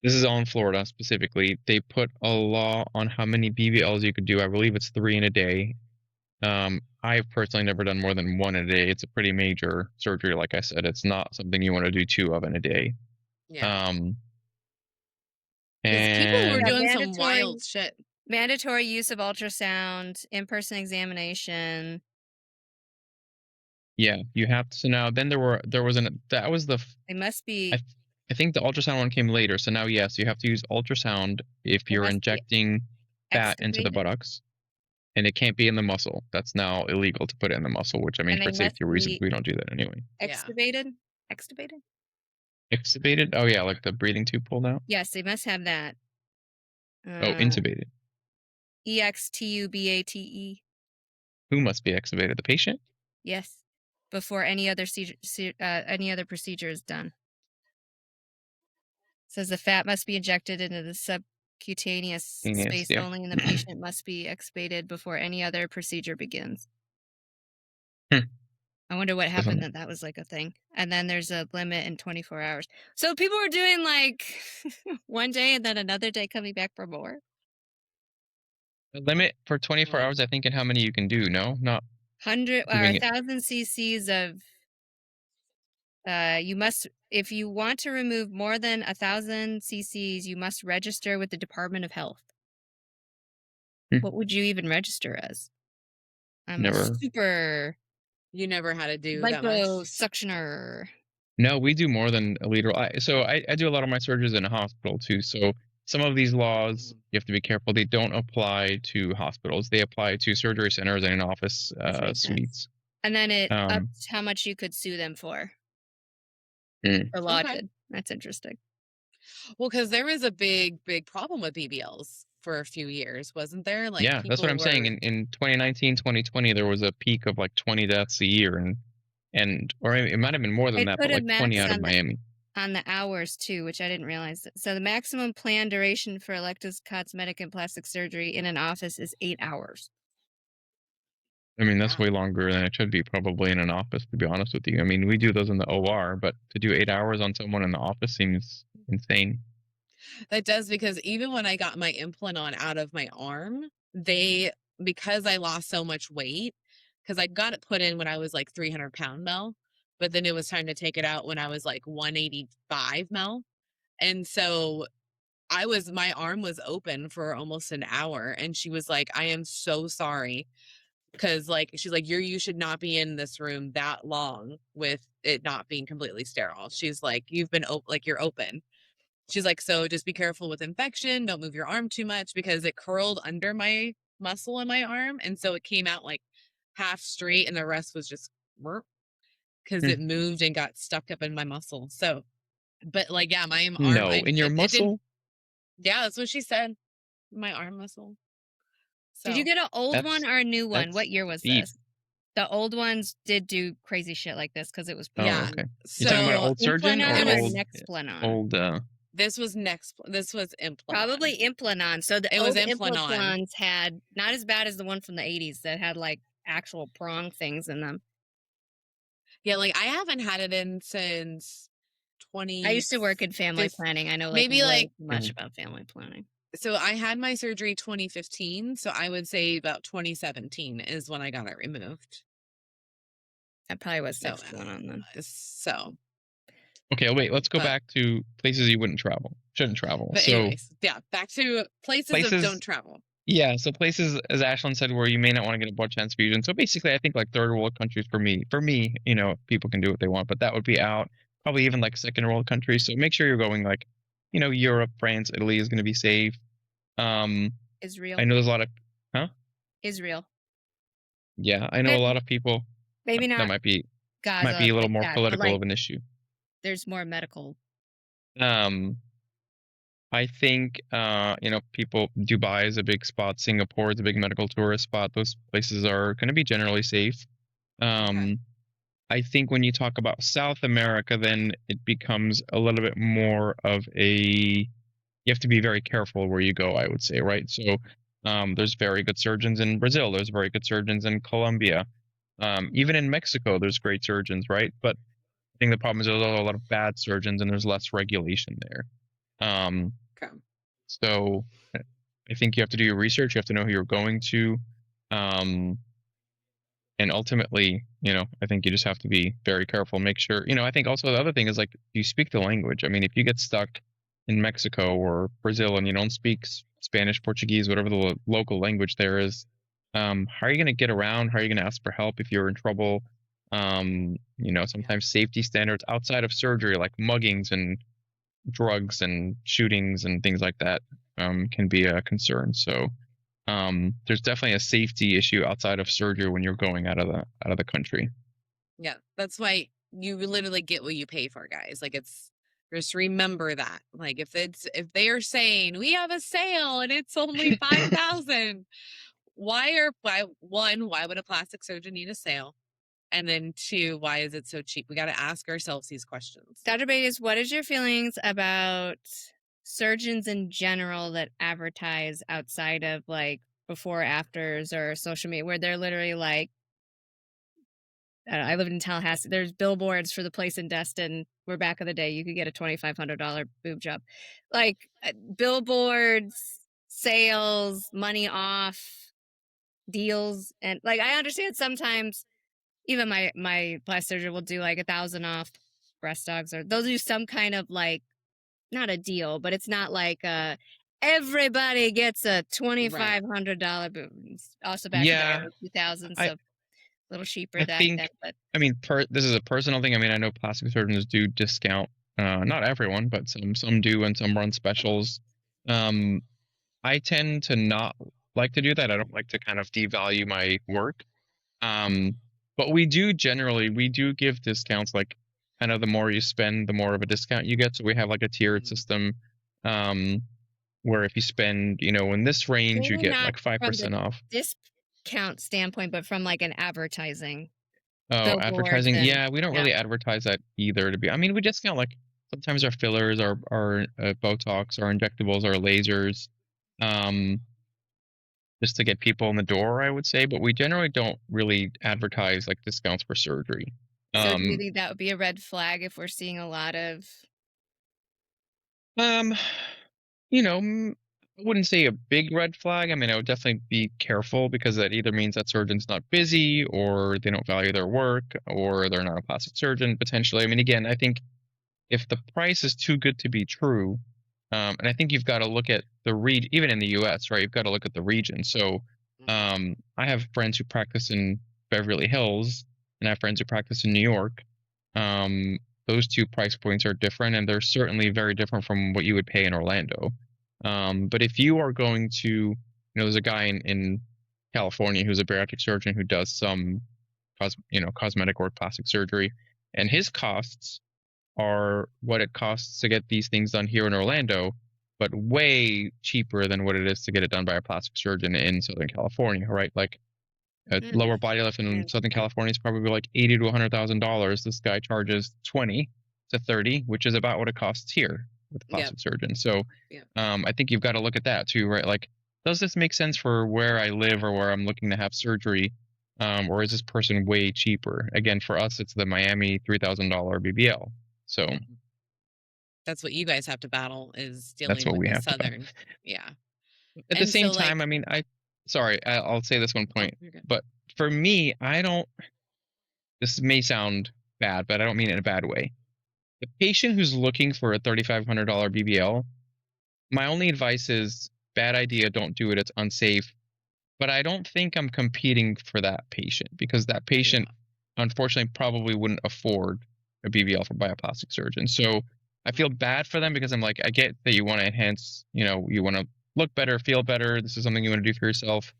This is all in Florida specifically. They put a law on how many BBLs you could do. I believe it's 3 in a day. I've personally never done more than 1 in a day. It's a pretty major surgery, like I said. It's not something you want to do 2 of in a day. Yeah. And people were Yeah, doing some mandatory- wild shit. Mandatory use of ultrasound, in-person examination. yeah, you have to. So now, then that was the. They must be. I think the ultrasound one came later. So now, yes, you have to use ultrasound if you're must be injecting fat into the extubated. buttocks, and it can't be in the muscle. That's now illegal to put it in the muscle, which I mean, And for they safety must reasons, be we don't do that anyway. Yeah. Extubated? Extubated? Extubated? Oh yeah, like the breathing tube pulled out. Yes, they must have that. Oh, intubated. EXTUBATE. Who must be extubated? The patient? Yes, before any other procedure is done. Says the fat must be injected into the subcutaneous space yeah. only, and the patient must be extubated before any other procedure begins. Hmm. I wonder what happened that was like a thing. And then there's a limit in 24 hours. So people were doing like one day and then another day coming back for more. The limit for 24 hours, I think, and how many you can do. No, not 100 or doing it. 1,000 cc's of. You must, if you want to remove more than 1,000 cc's, you must register with the Department of Health. What would you even register as? I'm Never. a super You never had to do that much. liposuctioner. No, we do more than a liter. I do a lot of my surgeries in a hospital too. So some of these laws, you have to be careful. They don't apply to hospitals. They apply to surgery centers and in-office suites. And then it ups how much you could sue them for. For lauded. That's interesting. Well, because there was a big problem with BBLs for a few years, wasn't there? Like, yeah, that's what I'm saying. In 2019, 2020, there was a peak of like 20 deaths a year, or it might have been more than that, but like 20 out of Miami. On the hours too, which I didn't realize. So the maximum planned duration for elective cosmetic and plastic surgery in an office is 8 hours. I mean, that's way longer than it should be probably in an office, to be honest with you. I mean, we do those in the OR, but to do 8 hours on someone in the office seems insane. That does, because even when I got my implant on out of my arm, because I lost so much weight, because I got it put in when I was like 300-pound Mel, but then it was time to take it out when I was like 185 Mel. And so my arm was open for almost an hour, and she was like, I am so sorry. Because like, she's like, you should not be in this room that long with it not being completely sterile. She's like, you've been you're open. She's like, so just be careful with infection. Don't move your arm too much, because it curled under my muscle in my arm. And so it came out like half straight, and the rest was just because it moved and got stuck up in my muscle. So, but like, yeah, my arm. No, in your muscle? Yeah, that's what she said. My arm muscle. So, did you get an old one or a new one? What year was deep. this? The old ones did do crazy shit like this because it was. Yeah. Okay. You're talking about old surgeon or old? This was Implanon. Probably Implanon. So the old Implanones had not as bad as the one from the 80s that had like actual prong things in them. Yeah, like I haven't had it in since 20. I used to work in family planning. I know maybe like much about family planning. So I had my surgery 2015. So I would say about 2017 is when I got it removed. That probably was next one on them. So. Okay, wait, let's go back to places you shouldn't travel. But anyways, yeah, back to places of don't travel. Yeah, so places, as Ashlyn said, where you may not want to get a blood transfusion. So basically, I think like third world countries for me, people can do what they want, but that would be out. Probably even like second world countries. So make sure you're going like, Europe, France, Italy is going to be safe. Israel. I know there's a lot of, Israel. Yeah, I know a lot of people. Maybe not. That might be Gaza, might be a little more political of an issue. There's more medical. I think people. Dubai is a big spot. Singapore is a big medical tourist spot. Those places are going to be generally safe. I think when you talk about South America, then it becomes a little bit more of you have to be very careful where you go, I would say, right? So There's very good surgeons in Brazil. There's very good surgeons in Colombia. Even in Mexico, there's great surgeons, right? But I think the problem is there's a lot of bad surgeons and there's less regulation there. Okay. So I think you have to do your research. You have to know who you're going to. And ultimately, I think you just have to be very careful. Make sure, I think also the other thing is like, you speak the language. I mean, if you get stuck in Mexico or Brazil and you don't speak Spanish, Portuguese, whatever the local language there is, how are you going to get around? How are you going to ask for help if you're in trouble? Sometimes safety standards outside of surgery, like muggings and drugs and shootings and things like that, can be a concern. So there's definitely a safety issue outside of surgery when you're going out of the country. Yeah, that's why you literally get what you pay for, guys. Like, it's just remember that. Like, if they are saying we have a sale and it's only 5,000, why would a plastic surgeon need a sale? And then 2, why is it so cheap? We got to ask ourselves these questions. Dr. Beidas, what is your feelings about surgeons in general that advertise outside of like before afters or social media, where they're literally like, I lived in Tallahassee, there's billboards for the place in Destin where back in the day you could get a $2,500 boob job, like billboards, sales, money off, deals. And like, I understand sometimes even my plastic surgeon will do like 1,000 off breast dogs, or they'll do some kind of like, not a deal, but it's not like everybody gets a $2,500 boob. It's also back in the early 2000s, so a little cheaper back then. But I mean, this is a personal thing. I mean, I know plastic surgeons do discount, not everyone, but some do, and some run specials. I tend to not like to do that. I don't like to kind of devalue my work. But we do give discounts, like kind of the more you spend, the more of a discount you get. So we have like a tiered system, where if you spend, in this range, you get like 5% off. Discount standpoint, but from like an advertising. Oh, advertising. Yeah, we don't really advertise that either. I mean, we discount like sometimes our fillers, our Botox, our injectables, our lasers, just to get people in the door, I would say. But we generally don't really advertise like discounts for surgery. So do you think that would be a red flag if we're seeing a lot of? I wouldn't say a big red flag. I mean, I would definitely be careful, because that either means that surgeon's not busy, or they don't value their work, or they're not a plastic surgeon, potentially. I mean, again, I think if the price is too good to be true, and I think you've got to look at the even in the US, right? You've got to look at the region. So I have friends who practice in Beverly Hills, and I have friends who practice in New York. Those two price points are different, and they're certainly very different from what you would pay in Orlando. But if you are going to, there's a guy in California who's a bariatric surgeon who does some, cosmetic or plastic surgery, and his costs are what it costs to get these things done here in Orlando, but way cheaper than what it is to get it done by a plastic surgeon in Southern California, right? Like a lower body lift in Southern California is probably like $80,000 to $100,000. This guy charges $20,000 to $30,000, which is about what it costs here with a plastic surgeon. So I think you've got to look at that too, right? Like, does this make sense for where I live or where I'm looking to have surgery? Or is this person way cheaper? Again, for us, it's the Miami $3,000 BBL. So that's what you guys have to battle, is dealing with the Southern. Yeah. At the same time, I mean, I'll say this one point, but for me, this may sound bad, but I don't mean it in a bad way. The patient who's looking for a $3,500 BBL, my only advice is, bad idea, don't do it, it's unsafe. But I don't think I'm competing for that patient, because that patient, unfortunately, probably wouldn't afford a BBL by a plastic surgeon. So I feel bad for them, because I'm like, I get that you want to enhance, you want to look better, feel better. This is something you want to do for yourself.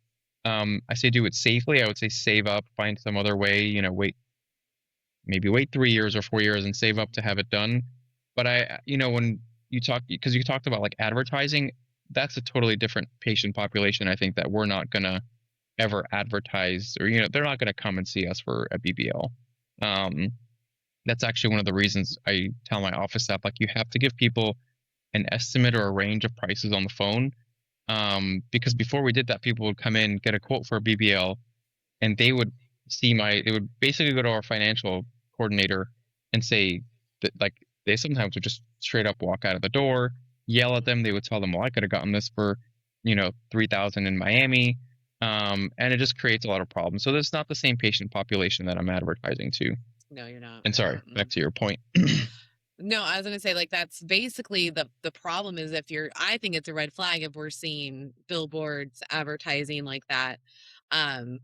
I say do it safely. I would say save up, find some other way, wait 3 years or 4 years and save up to have it done. But when you because you talked about like advertising, that's a totally different patient population. I think that we're not going to ever advertise, or, they're not going to come and see us for a BBL. That's actually one of the reasons I tell my office staff, like, you have to give people an estimate or a range of prices on the phone. Because before we did that, people would come in, get a quote for a BBL, and they would they would basically go to our financial coordinator and say that, like, they sometimes would just straight up walk out of the door, yell at them. They would tell them, well, I could have gotten this for, $3,000 in Miami. And it just creates a lot of problems. So that's not the same patient population that I'm advertising to. No, you're not. And sorry, back to your point. No, I was gonna say, like, that's basically the problem is I think it's a red flag if we're seeing billboards advertising like that. And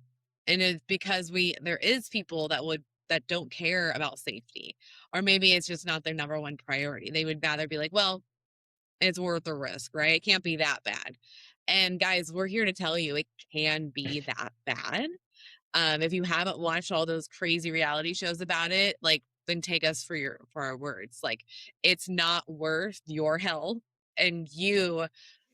it's because there is people that don't care about safety, or maybe it's just not their number one priority. They would rather be like, well, it's worth the risk, right? It can't be that bad. And guys, we're here to tell you it can be that bad. If you haven't watched all those crazy reality shows about it, like, then take us for our words. Like, it's not worth your health and you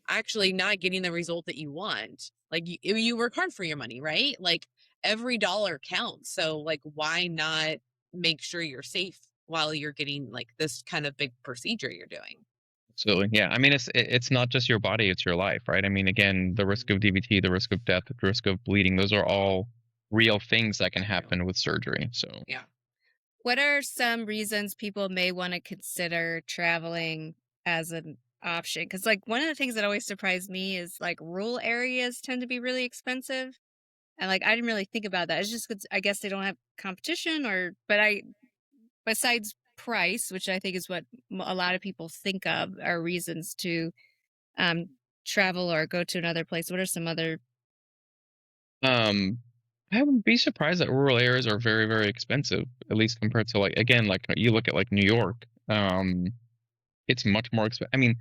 actually not getting the result that you want. Like, you work hard for your money, right? Like, every dollar counts. So, like, why not make sure you're safe while you're getting, like, this kind of big procedure you're doing? Absolutely. Yeah. I mean, it's not just your body, it's your life, right? I mean, again, the risk of DVT, the risk of death, the risk of bleeding, those are all real things that can happen with surgery. So Yeah. What are some reasons people may want to consider traveling as an option? Because, like, one of the things that always surprised me is, like, rural areas tend to be really expensive. And, like, I didn't really think about that. It's just 'cause I guess they don't have competition, besides price, which I think is what a lot of people think of are reasons to um, travel or go to another place. What are some other? um I would be surprised that rural areas are very, very expensive, at least compared to, like, again, like you look at like New York. It's much more expensive. I mean,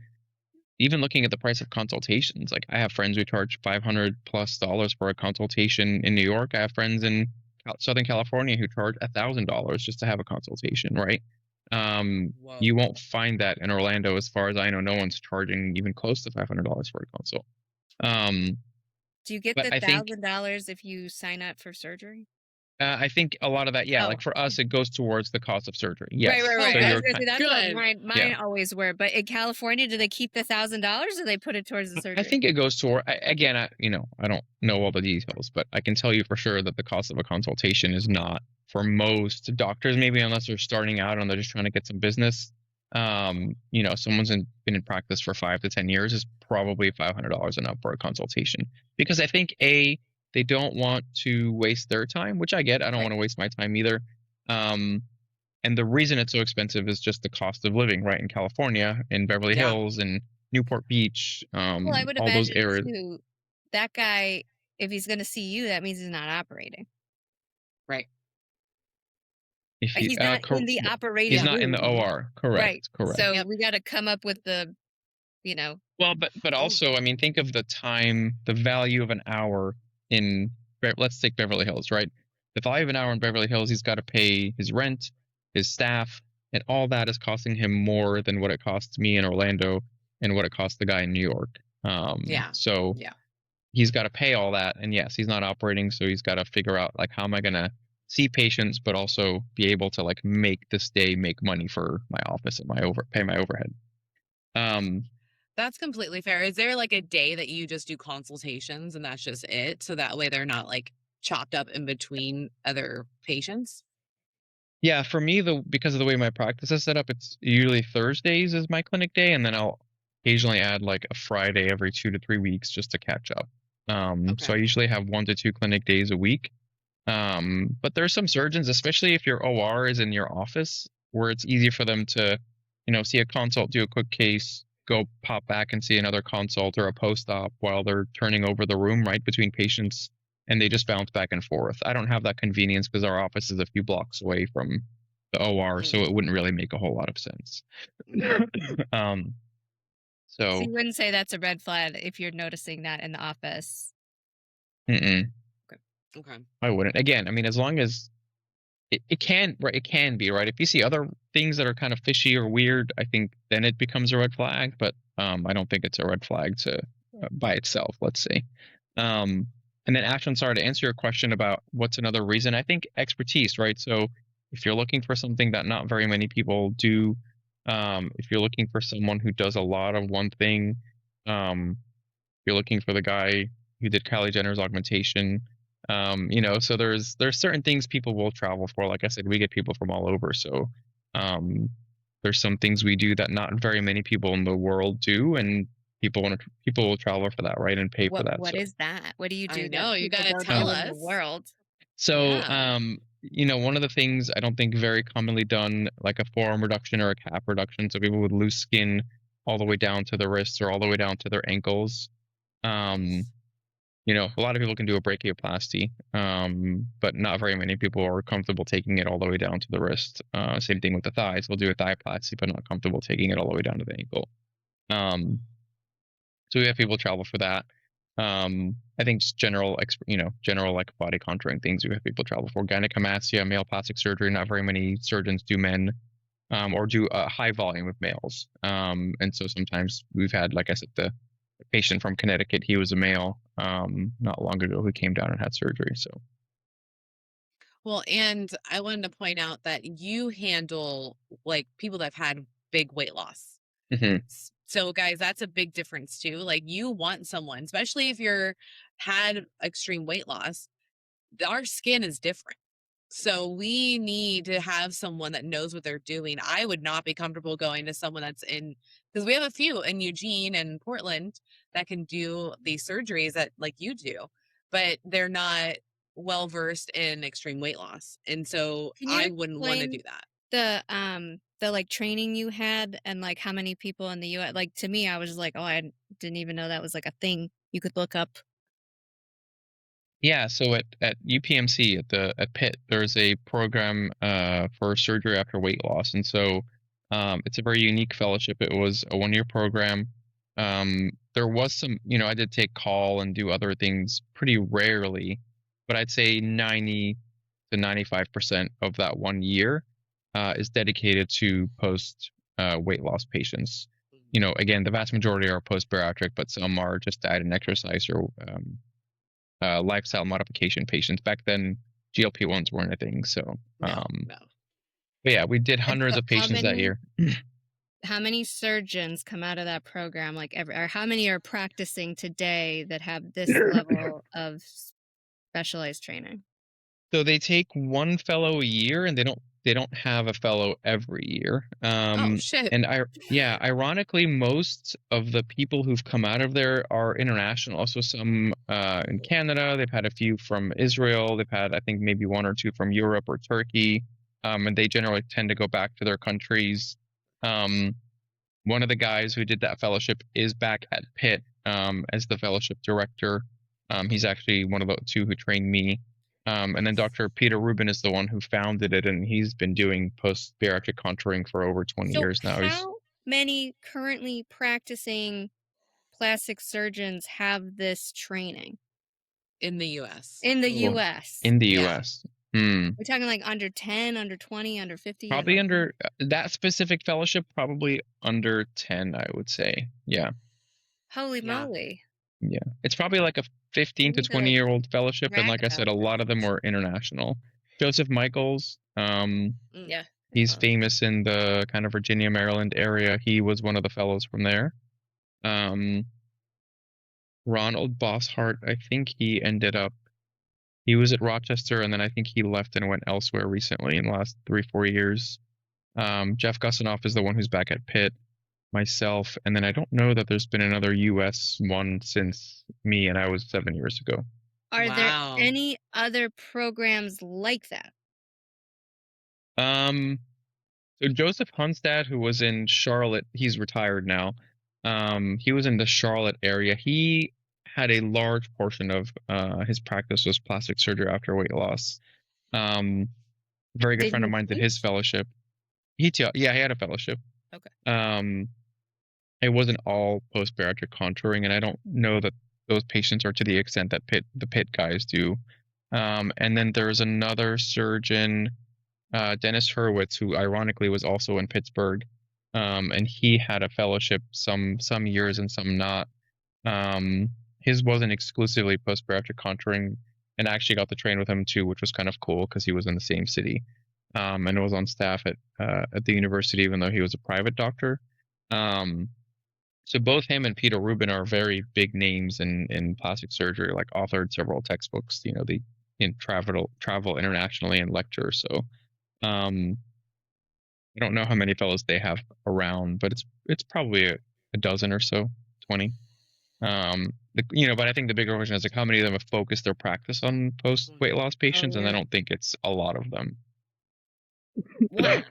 even looking at the price of consultations, like, I have friends who charge $500+ for a consultation in New York. I have friends in Southern California who charge $1,000 just to have a consultation, right? Whoa. You won't find that in Orlando, as far as I know. No one's charging even close to $500 for a consult. Do you get But the I think $1,000 if you sign up for surgery? I think a lot of that, yeah, Oh, like for us, it goes towards the cost of surgery. right, Yes. right, Oh, right. So I was you're gonna say that's what good. mine Yeah. always were. But in California, do they keep the $1,000 or they put it towards the I surgery? think it goes toward, again, I don't know all the details, but I can tell you for sure that the cost of a consultation is not, for most doctors, maybe unless they're starting out and they're just trying to get some business. Someone's been in practice for 5 to 10 years is probably $500 enough for a consultation, because I think they don't want to waste their time, which I get. I don't Right. want to waste my time either. And the reason it's so expensive is just the cost of living, right? In California, in Beverly Yeah. Hills, and Newport Beach, Well, I would all those imagine areas. too, that guy, if he's going to see you, that means he's not operating. Right. If you, He's not in the operating he's not in the room. OR. Correct. Right. Correct. So Yep. we got to come up with the, Well, but also, I mean, think of the time, the value of an hour in, let's take Beverly Hills, right? The value of an hour in Beverly Hills, he's got to pay his rent, his staff, and all that is costing him more than what it costs me in Orlando and what it costs the guy in New York. Yeah. So Yeah. he's got to pay all that, and yes, he's not operating, so he's got to figure out, like, how am I gonna see patients, but also be able to, like, make money for my office and pay my overhead. That's completely fair. Is there, like, a day that you just do consultations and that's just it? So that way they're not, like, chopped up in between other patients? Yeah, for me, because of the way my practice is set up, it's usually Thursdays is my clinic day, and then I'll occasionally add, like, a Friday every 2 to 3 weeks just to catch up. So I usually have 1 to 2 clinic days a week. But there's some surgeons, especially if your OR is in your office, where it's easy for them to, see a consult, do a quick case, go pop back and see another consult or a post-op while they're turning over the room, right, between patients, and they just bounce back and forth. I don't have that convenience because our office is a few blocks away from the OR, so it wouldn't really make a whole lot of sense. So you wouldn't say that's a red flag if you're noticing that in the office? Okay. I wouldn't. Again, I mean, as long as it can be, right? If you see other things that are kind of fishy or weird, I think then it becomes a red flag. But I don't think it's a red flag by itself, let's say. And then, Ashlyn, sorry, to answer your question about what's another reason, I think expertise, right? So if you're looking for something that not very many people do, if you're looking for someone who does a lot of one thing, you're looking for the guy who did Kylie Jenner's augmentation. So there's certain things people will travel for. Like I said, we get people from all over. So there's some things we do that not very many people in the world do, and people will travel for that, right, and pay for that. What is that? What do you do? I know, you people gotta don't tell do in the us. world. So, Yeah. one of the things I don't think very commonly done, like a forearm reduction or a calf reduction, so people with loose skin all the way down to the wrists or all the way down to their ankles. A lot of people can do a brachioplasty, but not very many people are comfortable taking it all the way down to the wrist. Same thing with the thighs. We'll do a thighplasty, but not comfortable taking it all the way down to the ankle. So we have people travel for that. I think just general like body contouring things we have people travel for. Gynecomastia, male plastic surgery. Not very many surgeons do men, or do a high volume of males. And so sometimes we've had, like I said, the patient from Connecticut. He was a male, not long ago, who came down and had surgery. So. Well, and I wanted to point out that you handle like people that have had big weight loss. Mm-hmm. So guys, that's a big difference too. Like you want someone, especially if you're had extreme weight loss, our skin is different. So we need to have someone that knows what they're doing. I would not be comfortable going to someone that's because we have a few in Eugene and Portland that can do these surgeries that like you do, but they're not well versed in extreme weight loss. And so I wouldn't want to do that. The like training you had and like how many people in the US, like to me, I was just like, oh, I didn't even know that was like a thing you could look up. Yeah, so at UPMC at Pitt, there's a program for surgery after weight loss, and so it's a very unique fellowship. It was a 1-year program. There was some, I did take call and do other things pretty rarely, but I'd say 90 to 95% of that 1 year is dedicated to post weight loss patients. Again, the vast majority are post bariatric, but some are just diet and exercise or lifestyle modification patients. Back then, GLP-1s weren't a thing. So, No. But yeah, we did hundreds of patients that year. How many surgeons come out of that program? Or how many are practicing today that have this level of specialized training? So they take one fellow a year, and they don't have a fellow every year. Oh shit! And ironically, most of the people who've come out of there are international. Also, some in Canada. They've had a few from Israel. They've had, I think, maybe 1 or 2 from Europe or Turkey. And they generally tend to go back to their countries. One of the guys who did that fellowship is back at Pitt as the fellowship director. He's actually one of the 2 who trained me. And then Dr. Peter Rubin is the one who founded it, and he's been doing post-bariatric contouring for over 20 years now. How many currently practicing plastic surgeons have this training? In the U.S. In the U.S. In the U.S. We're talking like under 10, under 20, under 50? Probably under that specific fellowship, probably under 10, I would say. Yeah. Holy moly. Yeah. It's probably like a 15 to 20-year-old fellowship, and like I said, a lot of them were international. Joseph Michaels, he's famous in the kind of Virginia, Maryland area. He was one of the fellows from there. Ronald Bosshart, I think he was at Rochester, and then I think he left and went elsewhere recently in the last 3-4 years. Jeff Gussenoff is the one who's back at Pitt. Myself, and then I don't know that there's been another U.S. one since me, and I was 7 years ago. Are there any other programs like that? So Joseph Hunstad, who was in Charlotte, he's retired now. He was in the Charlotte area. He had a large portion of his practice was plastic surgery after weight loss. Very good friend of mine did his fellowship. He had a fellowship. Okay. It wasn't all post-bariatric contouring, and I don't know that those patients are to the extent that the Pitt guys do. And then there's another surgeon, Dennis Hurwitz, who ironically was also in Pittsburgh, and he had a fellowship some years and some not. His wasn't exclusively post-bariatric contouring, and I actually got to train with him too, which was kind of cool because he was in the same city, and was on staff at the university, even though he was a private doctor. So both him and Peter Rubin are very big names in plastic surgery, like authored several textbooks, they travel internationally and lecture. So I don't know how many fellows they have around, but it's probably a dozen or so, 20. But I think the bigger question is like how many of them have focused their practice on post weight loss patients, and I don't think it's a lot of them. Well,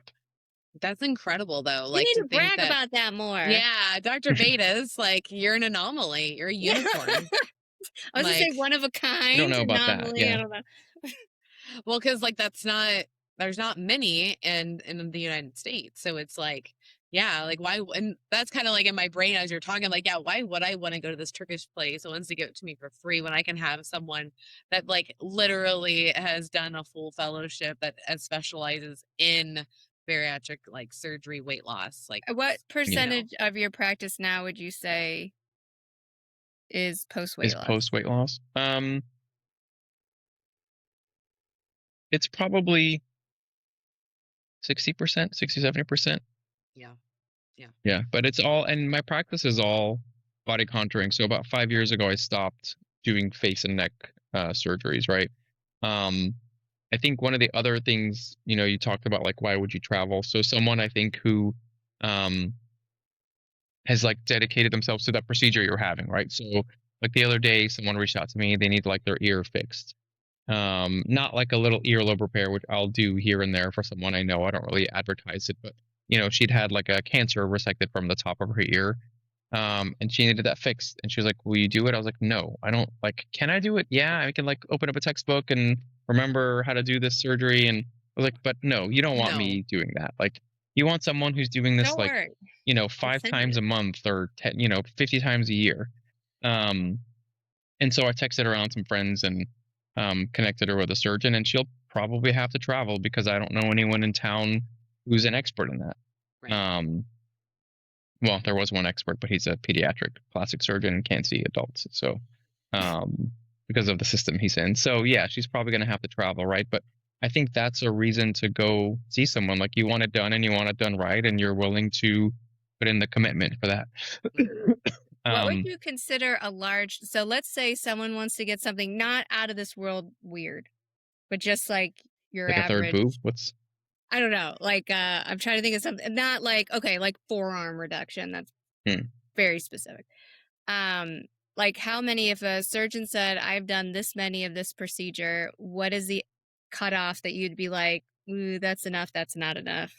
that's incredible, though. You Like need to to think brag that, about that more. yeah, Dr. Beidas, like you're an anomaly. You're a unicorn. I was gonna say Like, one of a kind. I don't know about that. anomaly, I Yeah. don't know. well, because like there's not many in the United States, so it's like, yeah, like why? And that's kind of like in my brain as you're talking, like, yeah, why would I want to go to this Turkish place that wants to give it to me for free when I can have someone that like literally has done a full fellowship that specializes in bariatric like surgery, weight loss? Like, What percentage of your practice now would you say is post weight Is loss? post weight loss? It's probably 60%, 60, 70%. Yeah. Yeah, but it's all, and my practice is all body contouring. So about 5 years ago, I stopped doing face and neck surgeries, right? I think one of the other things, you talked about, like, why would you travel? So someone I think who has like dedicated themselves to that procedure you're having, right? So like the other day, someone reached out to me, they need like their ear fixed. Not like a little earlobe repair, which I'll do here and there for someone I know. I don't really advertise it, but she'd had like a cancer resected from the top of her ear. And she needed that fixed. And she was like, "Will you do it?" I was like, "No, I don't. Like, can I do it? Yeah, I can like open up a textbook and remember how to do this surgery." And I was like, "But no, you don't want me doing that. Like, you want someone who's doing this Don't like, worry. 5 times a month or 10, 50 times a year." And so I texted around some friends and connected her with a surgeon, and she'll probably have to travel because I don't know anyone in town who's an expert in that. Right. Well, there was one expert, but he's a pediatric plastic surgeon and can't see adults. So, because of the system he's in. So yeah, she's probably going to have to travel, right? But I think that's a reason to go see someone. Like, you want it done and you want it done right, and you're willing to put in the commitment for that. What would you consider a large? So let's say someone wants to get something not out of this world weird, but just like your like average. a third boob? What's? I don't know. Like I'm trying to think of something. Not like, okay, like forearm reduction. That's very specific. Like how many? If a surgeon said, "I've done this many of this procedure," what is the cutoff that you'd be like, "Ooh, that's enough. That's not enough."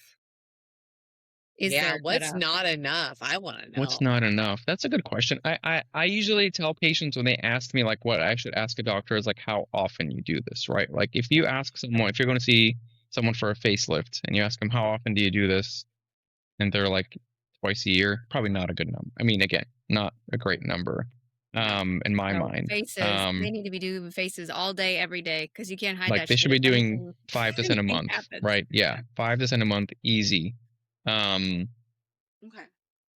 Is Yeah, there what's not enough? I want to know. What's not enough? That's a good question. I usually tell patients when they ask me like what I should ask a doctor is like how often you do this, right? Like if you ask someone, if you're going to see someone for a facelift and you ask them how often do you do this, and they're like twice a year, probably not a good number. I mean, again, not a great number in my mind. Faces, they need to be doing faces all day, every day, because you can't hide like that they shit should be if doing anything- 5 to 10 a anything month, happens. right? Yeah, 5 to 10 a month, easy. Okay.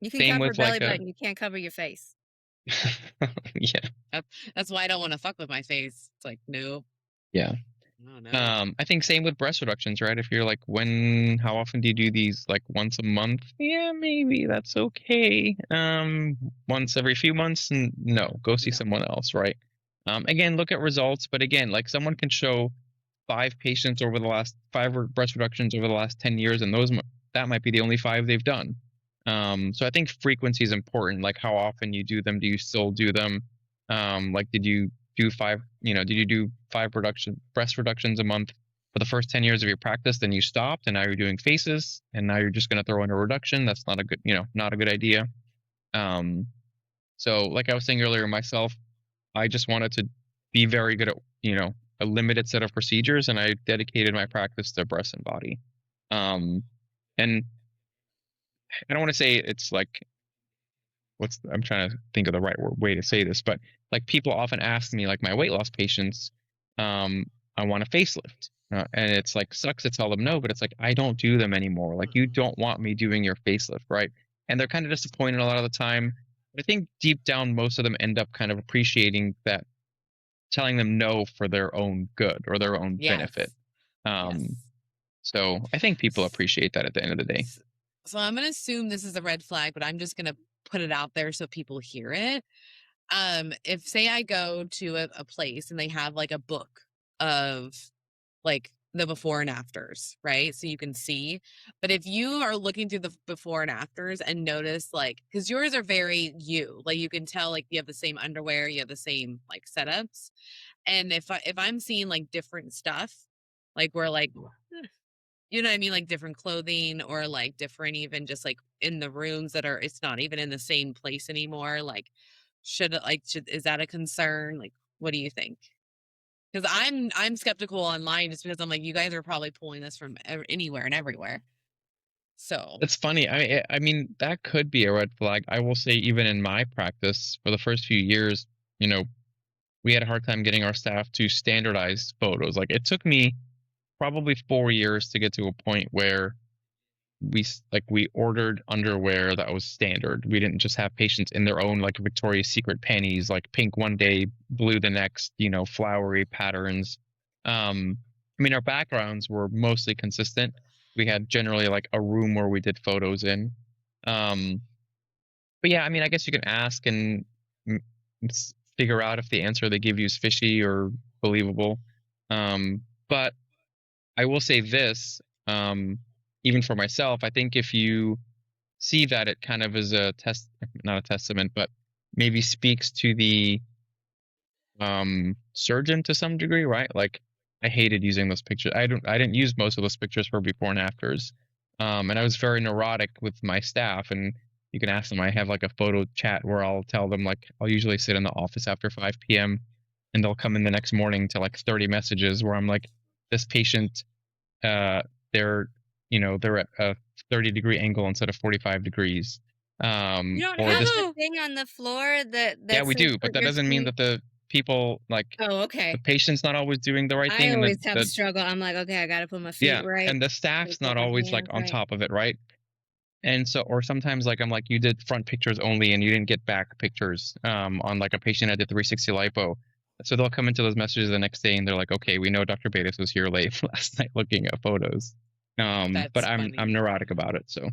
You can Same cover with, belly like, button, you can't cover your face. Yeah. That's why I don't want to fuck with my face. It's like, nope. Yeah. Oh, no. I think same with breast reductions, right? If you're like, how often do you do these? Like once a month? Yeah, maybe that's okay. Once every few months, no, go see someone else, right? Again, look at results, but again, like someone can show 5 patients over the last 5 breast reductions over the last 10 years, and that might be the only 5 they've done. So I think frequency is important. Like how often you do them. Do you still do them? Like did you do 5, did you do 5 breast reductions a month for the first 10 years of your practice, then you stopped and now you're doing faces and now you're just going to throw in a reduction? That's not a good, not a good idea. So like I was saying earlier, myself, I just wanted to be very good at, a limited set of procedures, and I dedicated my practice to breast and body. And I don't want to say it's like, I'm trying to think of the right way to say this, but like people often ask me, like my weight loss patients, I want a facelift. And it's like, sucks to tell them no, but it's like, I don't do them anymore. Like, you don't want me doing your facelift, right? And they're kind of disappointed a lot of the time. But I think deep down, most of them end up kind of appreciating that, telling them no for their own good or their own benefit. So I think people appreciate that at the end of the day. So I'm going to assume this is a red flag, but I'm just going to put it out there so people hear it. If say I go to a place and they have like a book of like the before and afters, right? So you can see. But if you are looking through the before and afters and notice like, because yours are very you, like you can tell like you have the same underwear, you have the same like setups. And if I'm seeing like different stuff, like we're like, you know what I mean, like different clothing or like different even just like in the rooms that are it's not even in the same place anymore. Like, is that a concern? Like, what do you think? Because I'm skeptical online just because I'm like, you guys are probably pulling this from anywhere and everywhere. So It's funny. I mean, that could be a red flag. I will say, even in my practice, for the first few years, you know, we had a hard time getting our staff to standardize photos. Like, it took me probably 4 years to get to a point where we ordered underwear that was standard. We didn't just have patients in their own like Victoria's Secret panties, like pink one day, blue the next, you know, flowery patterns. I mean, our backgrounds were mostly consistent. We had generally like a room where we did photos in. But yeah, I mean, I guess you can ask and figure out if the answer they give you is fishy or believable. But I will say this, even for myself, I think if you see that it kind of is a not a testament, but maybe speaks to the surgeon to some degree, right? Like, I hated using those pictures. I didn't use most of those pictures for before and afters. And I was very neurotic with my staff, and you can ask them. I have like a photo chat where I'll tell them, like, I'll usually sit in the office after 5 p.m. and they'll come in the next morning to like 30 messages where I'm like, this patient, they're at a 30-degree angle instead of 45 degrees. You don't Or have this, a thing on the floor that yeah, we says do, but put that your doesn't mean feet. that the people like Oh, the okay. patient's not always doing the right I thing, and always have a struggle. I'm like, okay, I got to put my feet right. and the Gotta staff's put not my always like hands on right. top of it, right? And so, or sometimes like I'm like, you did front pictures only and you didn't get back pictures on like a patient I did 360 lipo. So they'll come into those messages the next day and they're like, okay, we know Dr. Beidas was here late last night looking at photos. But that's I'm funny. neurotic about it, so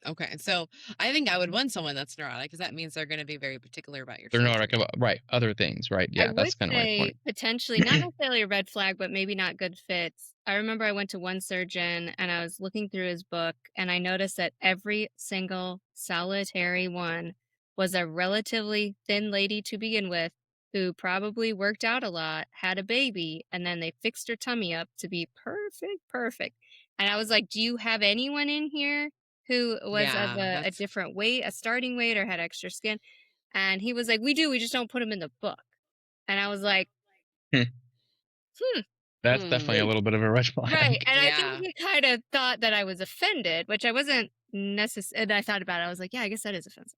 Okay, so I think I would want someone that's neurotic because that means they're going to be very particular about your they're surgery. neurotic about other things, right? I Yeah, would that's kind of my say point. potentially not necessarily a red flag, but maybe not good fits. I remember I went to one surgeon and I was looking through his book and I noticed that every single solitary one was a relatively thin lady to begin with who probably worked out a lot, had a baby, and then they fixed her tummy up to be perfect. And I was like, do you have anyone in here who was of Yeah, a different weight, a starting weight, or had extra skin? And he was like, we do, we just don't put them in the book. And I was like, Hmm. hmm. That's definitely a little bit of a red Right. flag. And I think Yeah. he kind of thought that I was offended, which I wasn't necessarily. And I thought about it. I was like, yeah, I guess that is offensive.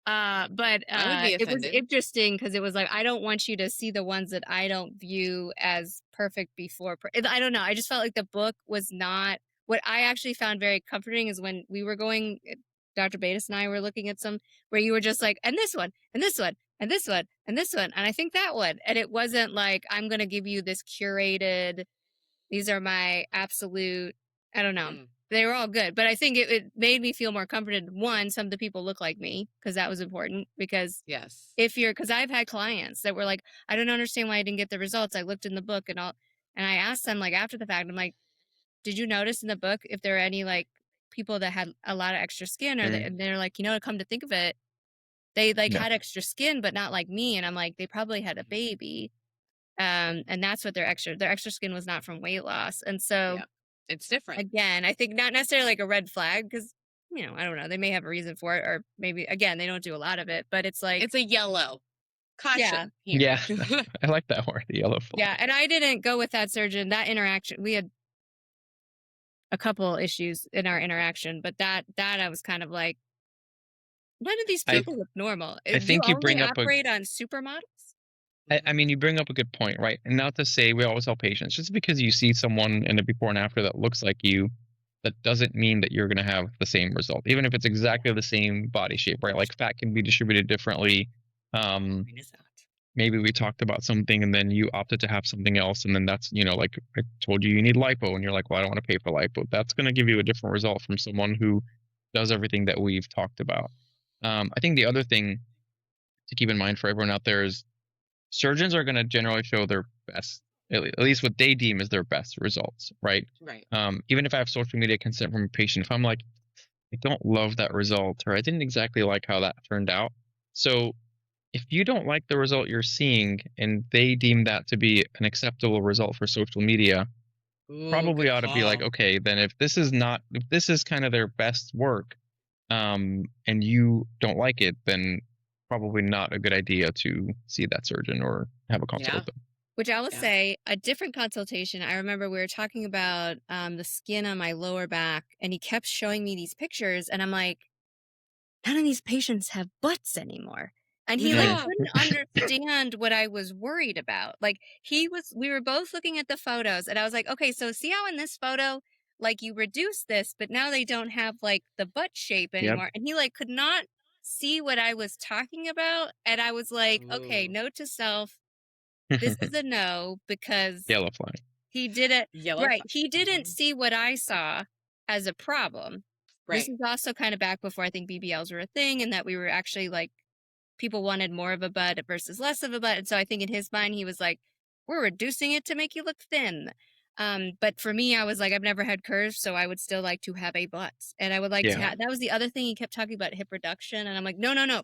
But I would be it was offended. interesting because it was like, I don't want you to see the ones that I don't view as perfect before. I don't know. I just felt like the book was not what I actually found very comforting is when we were going, Dr. Beidas and I were looking at some where you were just like, and this one, and this one, and this one, and this one, and I think that one. And it wasn't like, I'm going to give you this curated, these are my absolute, I don't know. They were all good, but I think it made me feel more comforted. One, some of the people look like me because that was important because Yes. because I've had clients that were like, I don't understand why I didn't get the results. I looked in the book and I asked them like after the fact, I'm like, did you notice in the book if there are any like people that had a lot of extra skin and they're like, to come to think of it, they like Yeah. had extra skin, but not like me. And I'm like, they probably had a baby. And that's what their extra skin was not from weight loss. And so it's different. Again, I think not necessarily like a red flag because, I don't know, they may have a reason for it or maybe, again, they don't do a lot of it, but it's like. It's a yellow. Caution here. Yeah, I like that word, the yellow flag. Yeah, and I didn't go with that surgeon. That interaction, we had a couple issues in our interaction, but that I was kind of like, why do these people look normal? I think you bring up operate on supermodels? I mean, you bring up a good point, right? And not to say we always tell patients, just because you see someone in a before and after that looks like you, that doesn't mean that you're going to have the same result, even if it's exactly the same body shape, right? Like fat can be distributed differently. Maybe we talked about something and then you opted to have something else. And then that's, like I told you need lipo and you're like, well, I don't want to pay for lipo. That's going to give you a different result from someone who does everything that we've talked about. I think the other thing to keep in mind for everyone out there is surgeons are going to generally show their best, at least what they deem as their best results, right? Right. Even if I have social media consent from a patient, if I'm like, I don't love that result, or I didn't exactly like how that turned out. So if you don't like the result you're seeing and they deem that to be an acceptable result for social media, Ooh, probably good ought to be like, call. okay, then if this is kind of their best work, and you don't like it, then probably not a good idea to see that surgeon or have a consult Yeah. with them. Which I will Yeah. say, a different consultation. I remember we were talking about the skin on my lower back, and he kept showing me these pictures, and I'm like, none of these patients have butts anymore. And he like Yeah. couldn't understand what I was worried about. Like we were both looking at the photos, and I was like, okay, so see how in this photo, like you reduce this, but now they don't have like the butt shape Yep. anymore. And he like could not see what I was talking about. And I was like, okay, Ooh. note to self, this is a no, because Yellow flag. he didn't Yellow. right. He didn't Mhm. see what I saw as a problem. This Right. is also kind of back before I think BBLs were a thing, and that we were actually like people wanted more of a butt versus less of a butt. And so I think in his mind he was like, we're reducing it to make you look thin. But for me, I was like, I've never had curves, so I would still like to have a butt, and I would like to Yeah. have. That was the other thing he kept talking about, hip reduction, and I'm like, no, no, no,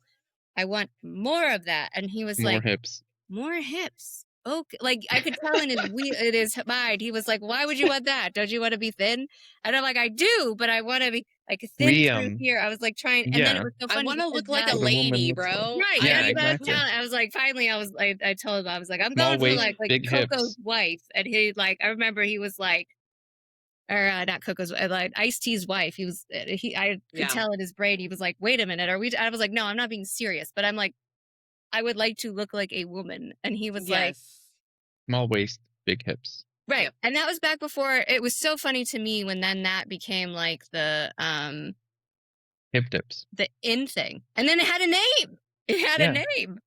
I want more of that. And he was More like, hips. more hips. Okay, like I could tell in his mind, he was like, "Why would you want that? Don't you want to be thin?" And I'm like, "I do, but I want to be like thin We through here." I was like trying, and then it yeah. was so I funny want to because look like a What a woman lady, looks like. bro. right, Yeah, and he was exactly. telling. I was like, finally, I told him, I was like, I'm Small going for waist, like big Coco's hips. wife, and he like, I remember he was like, or not Coco's, like Ice-T's wife. He was, I could Yeah. tell in his brain, he was like, wait a minute, are we? I was like, no, I'm not being serious, but I'm like, I would like to look like a woman, and he was like. Yes. Small waist, big hips. Right. Yep. And that was back before. It was so funny to me when then that became like Hip dips. the in thing. And then it had a name. It had a Yeah. name.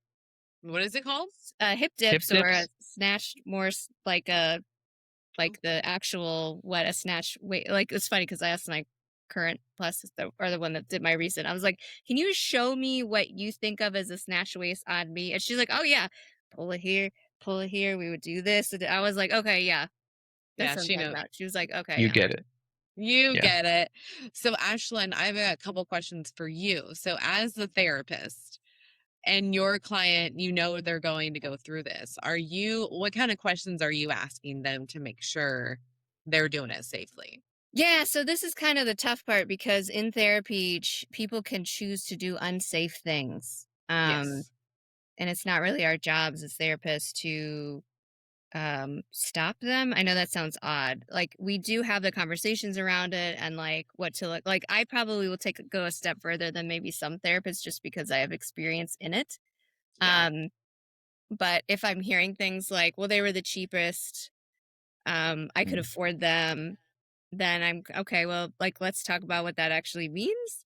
What is it called? Hip dips or a dips? snatch more like a like the actual what a snatch weight. Like it's funny because I asked my current plastic or the one that did my recent. I was like, can you show me what you think of as a snatch waist on me? And she's like, oh yeah, pull it here, pull it here. We would do this. And I was like, okay, yeah. That's Yeah, what I'm she talking knows. about. She was like, okay, You yeah. get it. You Yeah. get it. So, Ashlyn, I have a couple questions for you. So, as the therapist and your client, you know they're going to go through this. What kind of questions are you asking them to make sure they're doing it safely? Yeah, so this is kind of the tough part because in therapy, people can choose to do unsafe things. Yes. And it's not really our job as therapists to stop them. I know that sounds odd. Like we do have the conversations around it and like what to look like. I probably will go a step further than maybe some therapists just because I have experience in it. Yeah. But if I'm hearing things like, well, they were the cheapest, I could afford them, then I'm okay. Well, like, let's talk about what that actually means.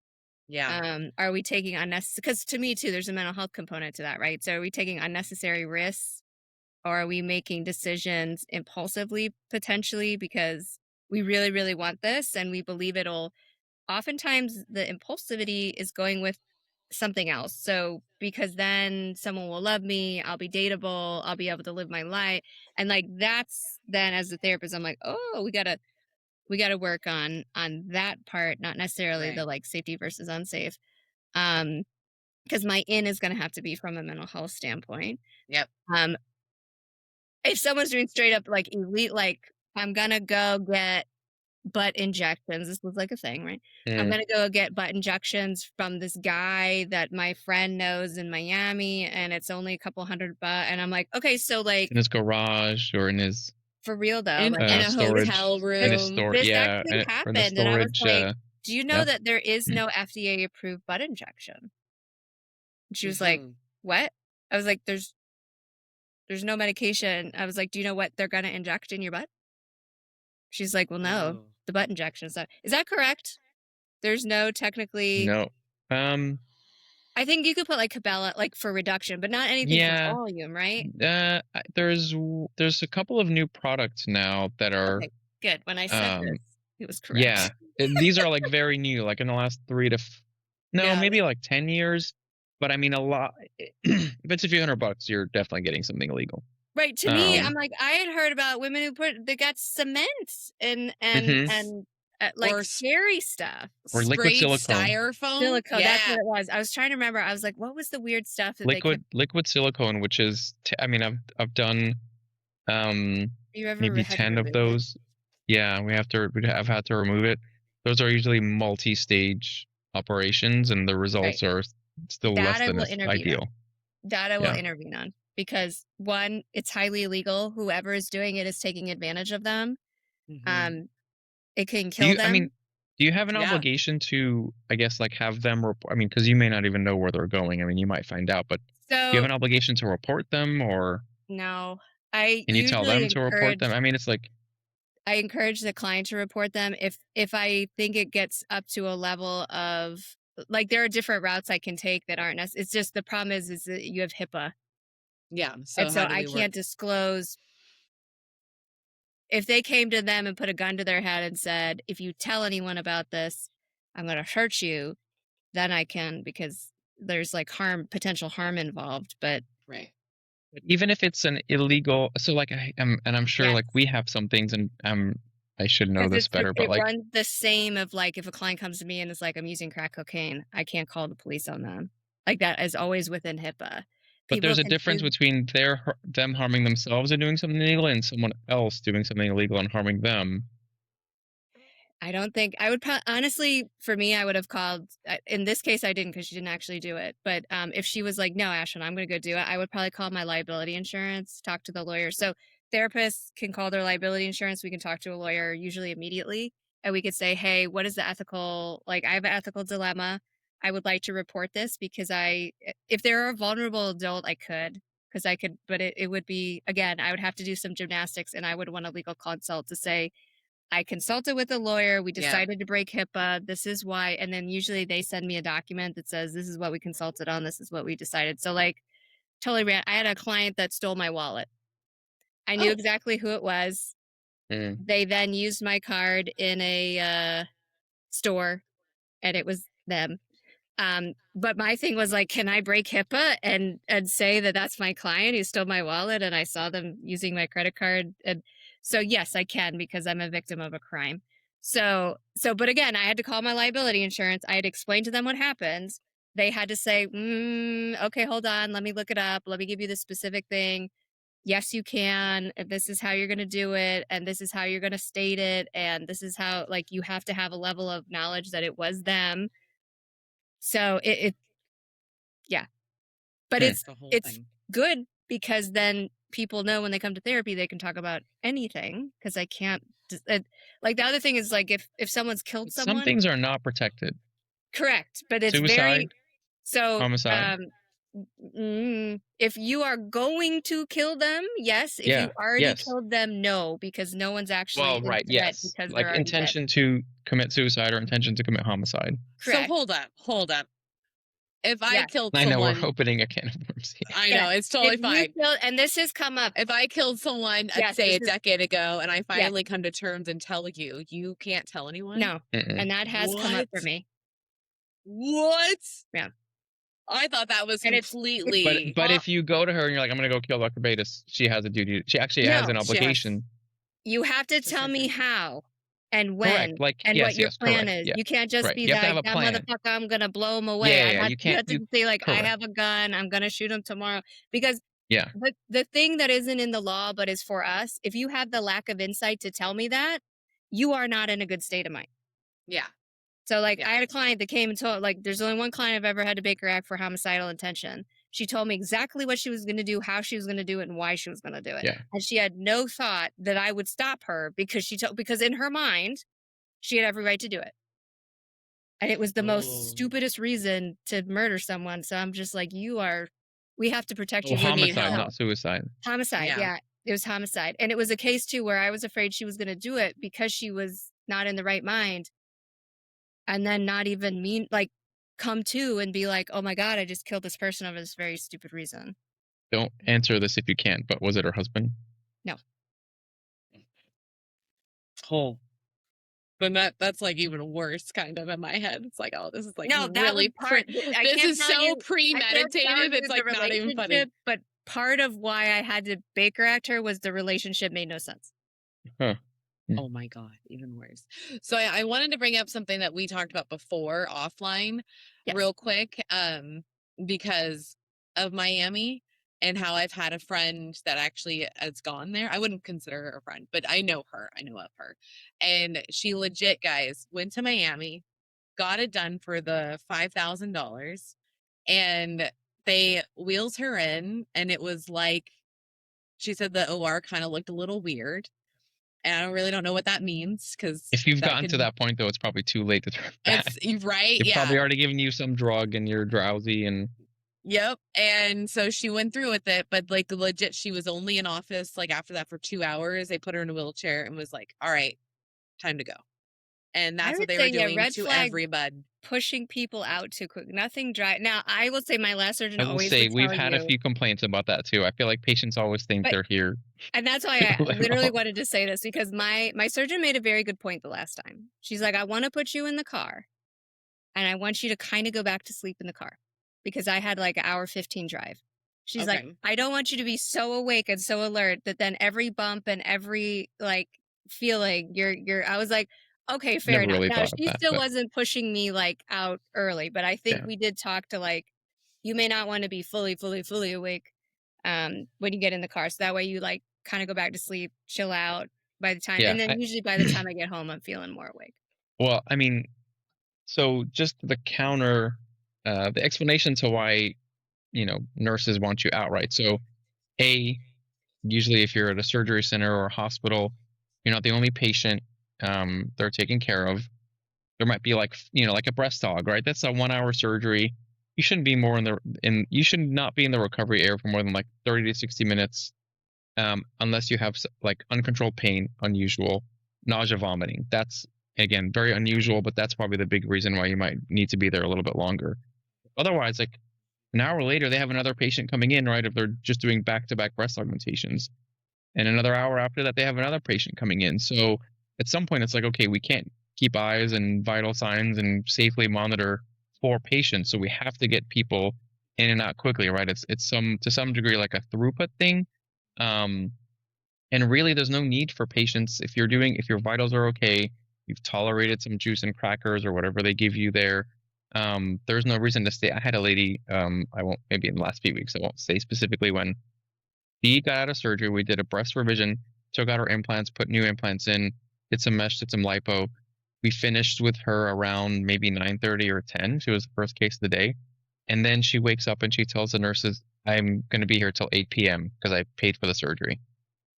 Yeah. Are we taking unnecessary? Because to me, too, there's a mental health component to that, right? So, are we taking unnecessary risks, or are we making decisions impulsively, potentially, because we really, really want this and we believe it'll? Oftentimes, the impulsivity is going with something else. So, because then someone will love me, I'll be dateable, I'll be able to live my life, and like that's then as a therapist, I'm like, oh, we gotta work on that part, not necessarily the Right. like safety versus unsafe. Because my in is gonna have to be from a mental health standpoint. Yep. If someone's doing straight up like elite, like I'm gonna go get butt injections. This was like a thing, right? I'm gonna go get butt injections from this guy that my friend knows in Miami, and it's only a couple $100. And I'm like, okay, so like In his garage or in his for real though, In, like in a storage. hotel In his room. store, this yeah, actually or in the happened, and I was storage. like, do you know yeah. that there is no FDA approved butt injection? And she was like, Mhm. what? I was like, there's no medication. I was like, do you know what they're gonna inject in your butt? She's like, well, no, Oh. the butt injection stuff. Is that correct? There's no technically. No. I think you could put like Cabela like for reduction, but not anything Yeah. for volume, right? There's a couple of new products now that are Okay, good. When I said this, it was correct. yeah. These are like very new, like in the last No, Yeah, maybe like 10 years. But I mean, a lot. If it's a few $100, you're definitely getting something illegal. Right. To me, Um, I'm like, I had heard about women they got cement and Mhm. like Or scary stuff. Or liquid sprayed silicone. styrofoam. Silicone. That's Yeah. what it was. I was trying to remember. I was like, what was the weird stuff that they could? Liquid silicone, which is, I mean, I've done You ever maybe had to 10 of remove it? those. Yeah, I've had to remove it. Those are usually multi-stage operations, and the results are still That less I than will intervene ideal. on. That I will Yeah. intervene on because one, it's highly illegal. Whoever is doing it is taking advantage of them. Mhm. It can kill them. I mean, do you have an Yeah. obligation to, I guess, like have them report? I mean, because you may not even know where they're going. I mean, you might find out, but do you have So an obligation to report them, or no, I can you tell usually them to report them? encourage. I mean, it's like, I encourage the client to report them if I think it gets up to a level of like there are different routes I can take that aren't necessary. It's just the problem is that you have HIPAA, Yeah. So and so how do I we work? can't disclose. If they came to them and put a gun to their head and said, "If you tell anyone about this, I'm going to hurt you," then I can because there's like potential harm involved. But Right. even if it's an illegal, so like I'm sure yes, like we have some things, and I should know this better, but it like, runs the same of like if a client comes to me and is like, "I'm using crack cocaine," I can't call the police on them. Like that is always within HIPAA. but People there's a can difference sue. between them harming themselves and doing something illegal, and someone else doing something illegal and harming them. I don't think I would honestly, for me, I would have called. In this case, I didn't because she didn't actually do it. But if she was like, "No, Ashlyn, I'm going to go do it," I would probably call my liability insurance, talk to the lawyer. So therapists can call their liability insurance. We can talk to a lawyer usually immediately, and we could say, "Hey, what is the ethical? Like, I have an ethical dilemma. I would like to report this because if they're a vulnerable adult, I could." Because I could, but it would be, again, I would have to do some gymnastics and I would want a legal consult to say, I consulted with a lawyer. We Yeah. decided to break HIPAA. This is why. And then usually they send me a document that says, this is what we consulted on. This is what we decided. So, like, totally ran. I had a client that stole my wallet. I knew Oh. exactly who it was. They then used my card in a store and it was them. But my thing was like, can I break HIPAA and say that that's my client who stole my wallet and I saw them using my credit card? And so yes, I can because I'm a victim of a crime. So, but again, I had to call my liability insurance. I had explained to them what happened. They had to say, okay, hold on, let me look it up. Let me give you the specific thing. Yes, you can. This is how you're going to do it. And this is how you're going to state it. And this is how, like, you have to have a level of knowledge that it was them. So yeah, but That's the whole it's thing. good because then people know when they come to therapy they can talk about anything because I can't like the other thing is like if someone's killed someone, Some things are not protected. correct, but it's Suicide, very so homicide. if you are going to kill them, yes. If Yeah, you already yes. killed them, no, because no one's actually Well, in right, threat yes. because Like they're already dead. intention to commit suicide or intention to commit homicide. Correct. So hold up. If I Yes. killed I know we're someone, opening a can of worms here. I know it's totally If you fine. and this has come up. If I killed someone, Yes, say a this is- decade ago, and I finally come to terms and tell you, you can't tell anyone. No, and that has come up for What? me. What? Yeah. I thought that was And it's- completely. But if you go to her and you're like, I'm gonna go kill Dr. Beidas, she has a duty. She actually has No, an she has- obligation. You have to To tell me surgery. how and when Correct. Like, and yes, what your yes, plan correct. is. Yeah. You can't just Right. be You have to like, have a that plan. motherfucker, I'm going to blow him away. Yeah, you You have can't. to say like, I correct. have a gun. I'm going to shoot him tomorrow. Because Yeah. the thing that isn't in the law but is for us, if you have the lack of insight to tell me that, you are not in a good state of mind. Yeah. So like Yeah. I had a client that came and told, like, there's only one client I've ever had to Baker Act for homicidal intention. She told me exactly what she was going to do, how she was going to do it, and why she was going to do it. Yeah. And she had no thought that I would stop her because because in her mind, she had every right to do it. And it was the most stupidest reason to murder someone. So I'm just like, we have to protect you. Oh, You need homicide, help. not suicide. Homicide, Yeah. yeah. It was homicide. And it was a case too where I was afraid she was going to do it because she was not in the right mind. And then not even come to and be like, oh my God, I just killed this person over this very stupid reason. Don't answer this if you can't, but was it her husband? No. Oh. Then that's like even worse kind of in my head. It's like, oh, this is like No, that was really part. I this can't is tell so you. I can't tell premeditated. you It's the like not even funny. relationship, but part of why I had to Baker act her was the relationship made no sense. Huh. Oh my God, even worse. So I wanted to bring up something that we talked about before offline Yes. real quick, because of Miami and how I've had a friend that actually has gone there. I wouldn't consider her a friend, but I know her. I know of her. And she legit, guys, went to Miami, got it done for the $5,000, and they wheels her in, and it was like, she said the OR kind of looked a little weird. And I really don't know what that means, because If you've gotten to that point, though, it's probably too late to turn back. it's right. They've Yeah. probably already given you some drug and you're drowsy and Yep. And so she went through with it, but like legit, she was only in office like after that for 2 hours. They put her in a wheelchair and was like, all right, time to go. And I that's what would they say, were yeah, doing red to flag. everybody. Pushing people out too quick. Nothing dry. Now, I will say my last surgeon I will always say would we've tell had a you, few complaints about that too. I feel like patients always think But- they're here. and that's why I literally wanted to say this, because my surgeon made a very good point the last time. She's like, I want to put you in the car, and I want you to kind of go back to sleep in the car, because I had like an hour 15 drive. She's like, Okay. I don't want you to be so awake and so alert that then every bump and every like feeling you're. I was like, okay, fair Never enough. really Now thought of she that, still but wasn't pushing me like out early, but I think Yeah. we did talk to like, you may not want to be fully awake when you get in the car, so that way you like kind of go back to sleep, chill out by the time, Yeah, and then usually by the time I get home, I'm feeling more awake. well, I mean, so just the explanation to why, nurses want you out, right? So, usually if you're at a surgery center or a hospital, you're not the only patient they're taking care of. There might be like a breast aug, right? That's a 1-hour surgery. You shouldn't be you should not be in the recovery area for more than like 30 to 60 minutes, unless you have like uncontrolled pain, unusual nausea, vomiting. That's again very unusual, but that's probably the big reason why you might need to be there a little bit longer. Otherwise, like an hour later, they have another patient coming in, right? If they're just doing back-to-back breast augmentations, and another hour after that, they have another patient coming in. So at some point, it's like, okay, we can't keep eyes and vital signs and safely monitor 4 patients, so we have to get people in and out quickly, right? It's to some degree like a throughput thing, and really, there's no need for patients if your vitals are okay, you've tolerated some juice and crackers or whatever they give you there. There's no reason to stay. I had a lady, I won't, maybe in the last few weeks, I won't say specifically when. She got out of surgery. We did a breast revision, took out her implants, put new implants in, did some mesh, did some lipo. We finished with her around maybe 9:30 or 10. She was the first case of the day. And then she wakes up and she tells the nurses, I'm going to be here till 8 p.m. because I paid for the surgery.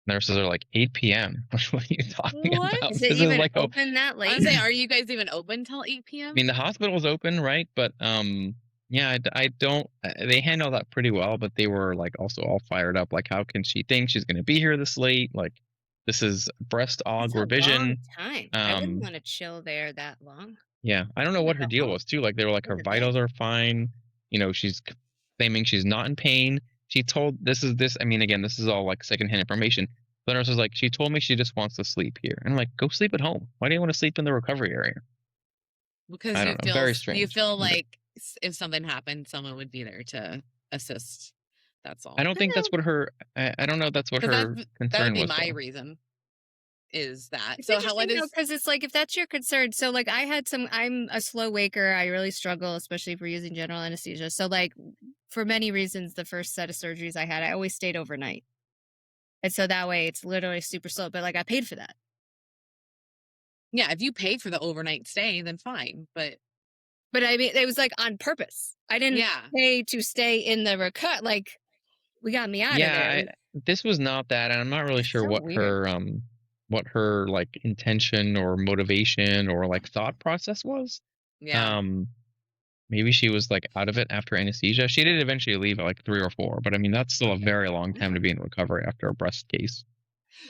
Nurses are like, 8 p.m.? What are you talking What? about? Is it This even like open that I late? was saying, are you guys even open till 8 p.m.? I mean, the hospital's open, right? But yeah, I don't. They handle that pretty well, but they were like also all fired up. Like, how can she think she's going to be here this late? Like, this is breast aug It's a long revision. time. I wouldn't want to chill there that long. Yeah, I don't know what her Go deal home. was too. Like, they were like, her Go to bed. vitals are fine. She's claiming she's not in pain. She told this. I mean, again, this is all like secondhand information. The nurse was like, she told me she just wants to sleep here. And I'm like, go sleep at home. Why do you want to sleep in the recovery area? Because I don't know. Very you strange. feel like if something happened, someone would be there to assist. That's all. I don't think that's what her. I don't know if that's what 'Cause her that concern would be was. my though. reason. Is that It's so? How it interesting is? because it's like, if that's your concern, so like I'm a slow waker. I really struggle, especially if we're using general anesthesia. So like, for many reasons, the first set of surgeries I had, I always stayed overnight, and so that way it's literally super slow. But like, I paid for that. Yeah, if you paid for the overnight stay, then fine. But I mean, it was like on purpose. I didn't pay to stay in the recut. Like, we got me out of there. This was not that, and I'm not really sure so what weird. her like intention or motivation or like thought process was. Yeah. Maybe she was like out of it after anesthesia. She did eventually leave at like 3 or 4, but I mean that's still a very long time to be in recovery after a breast case.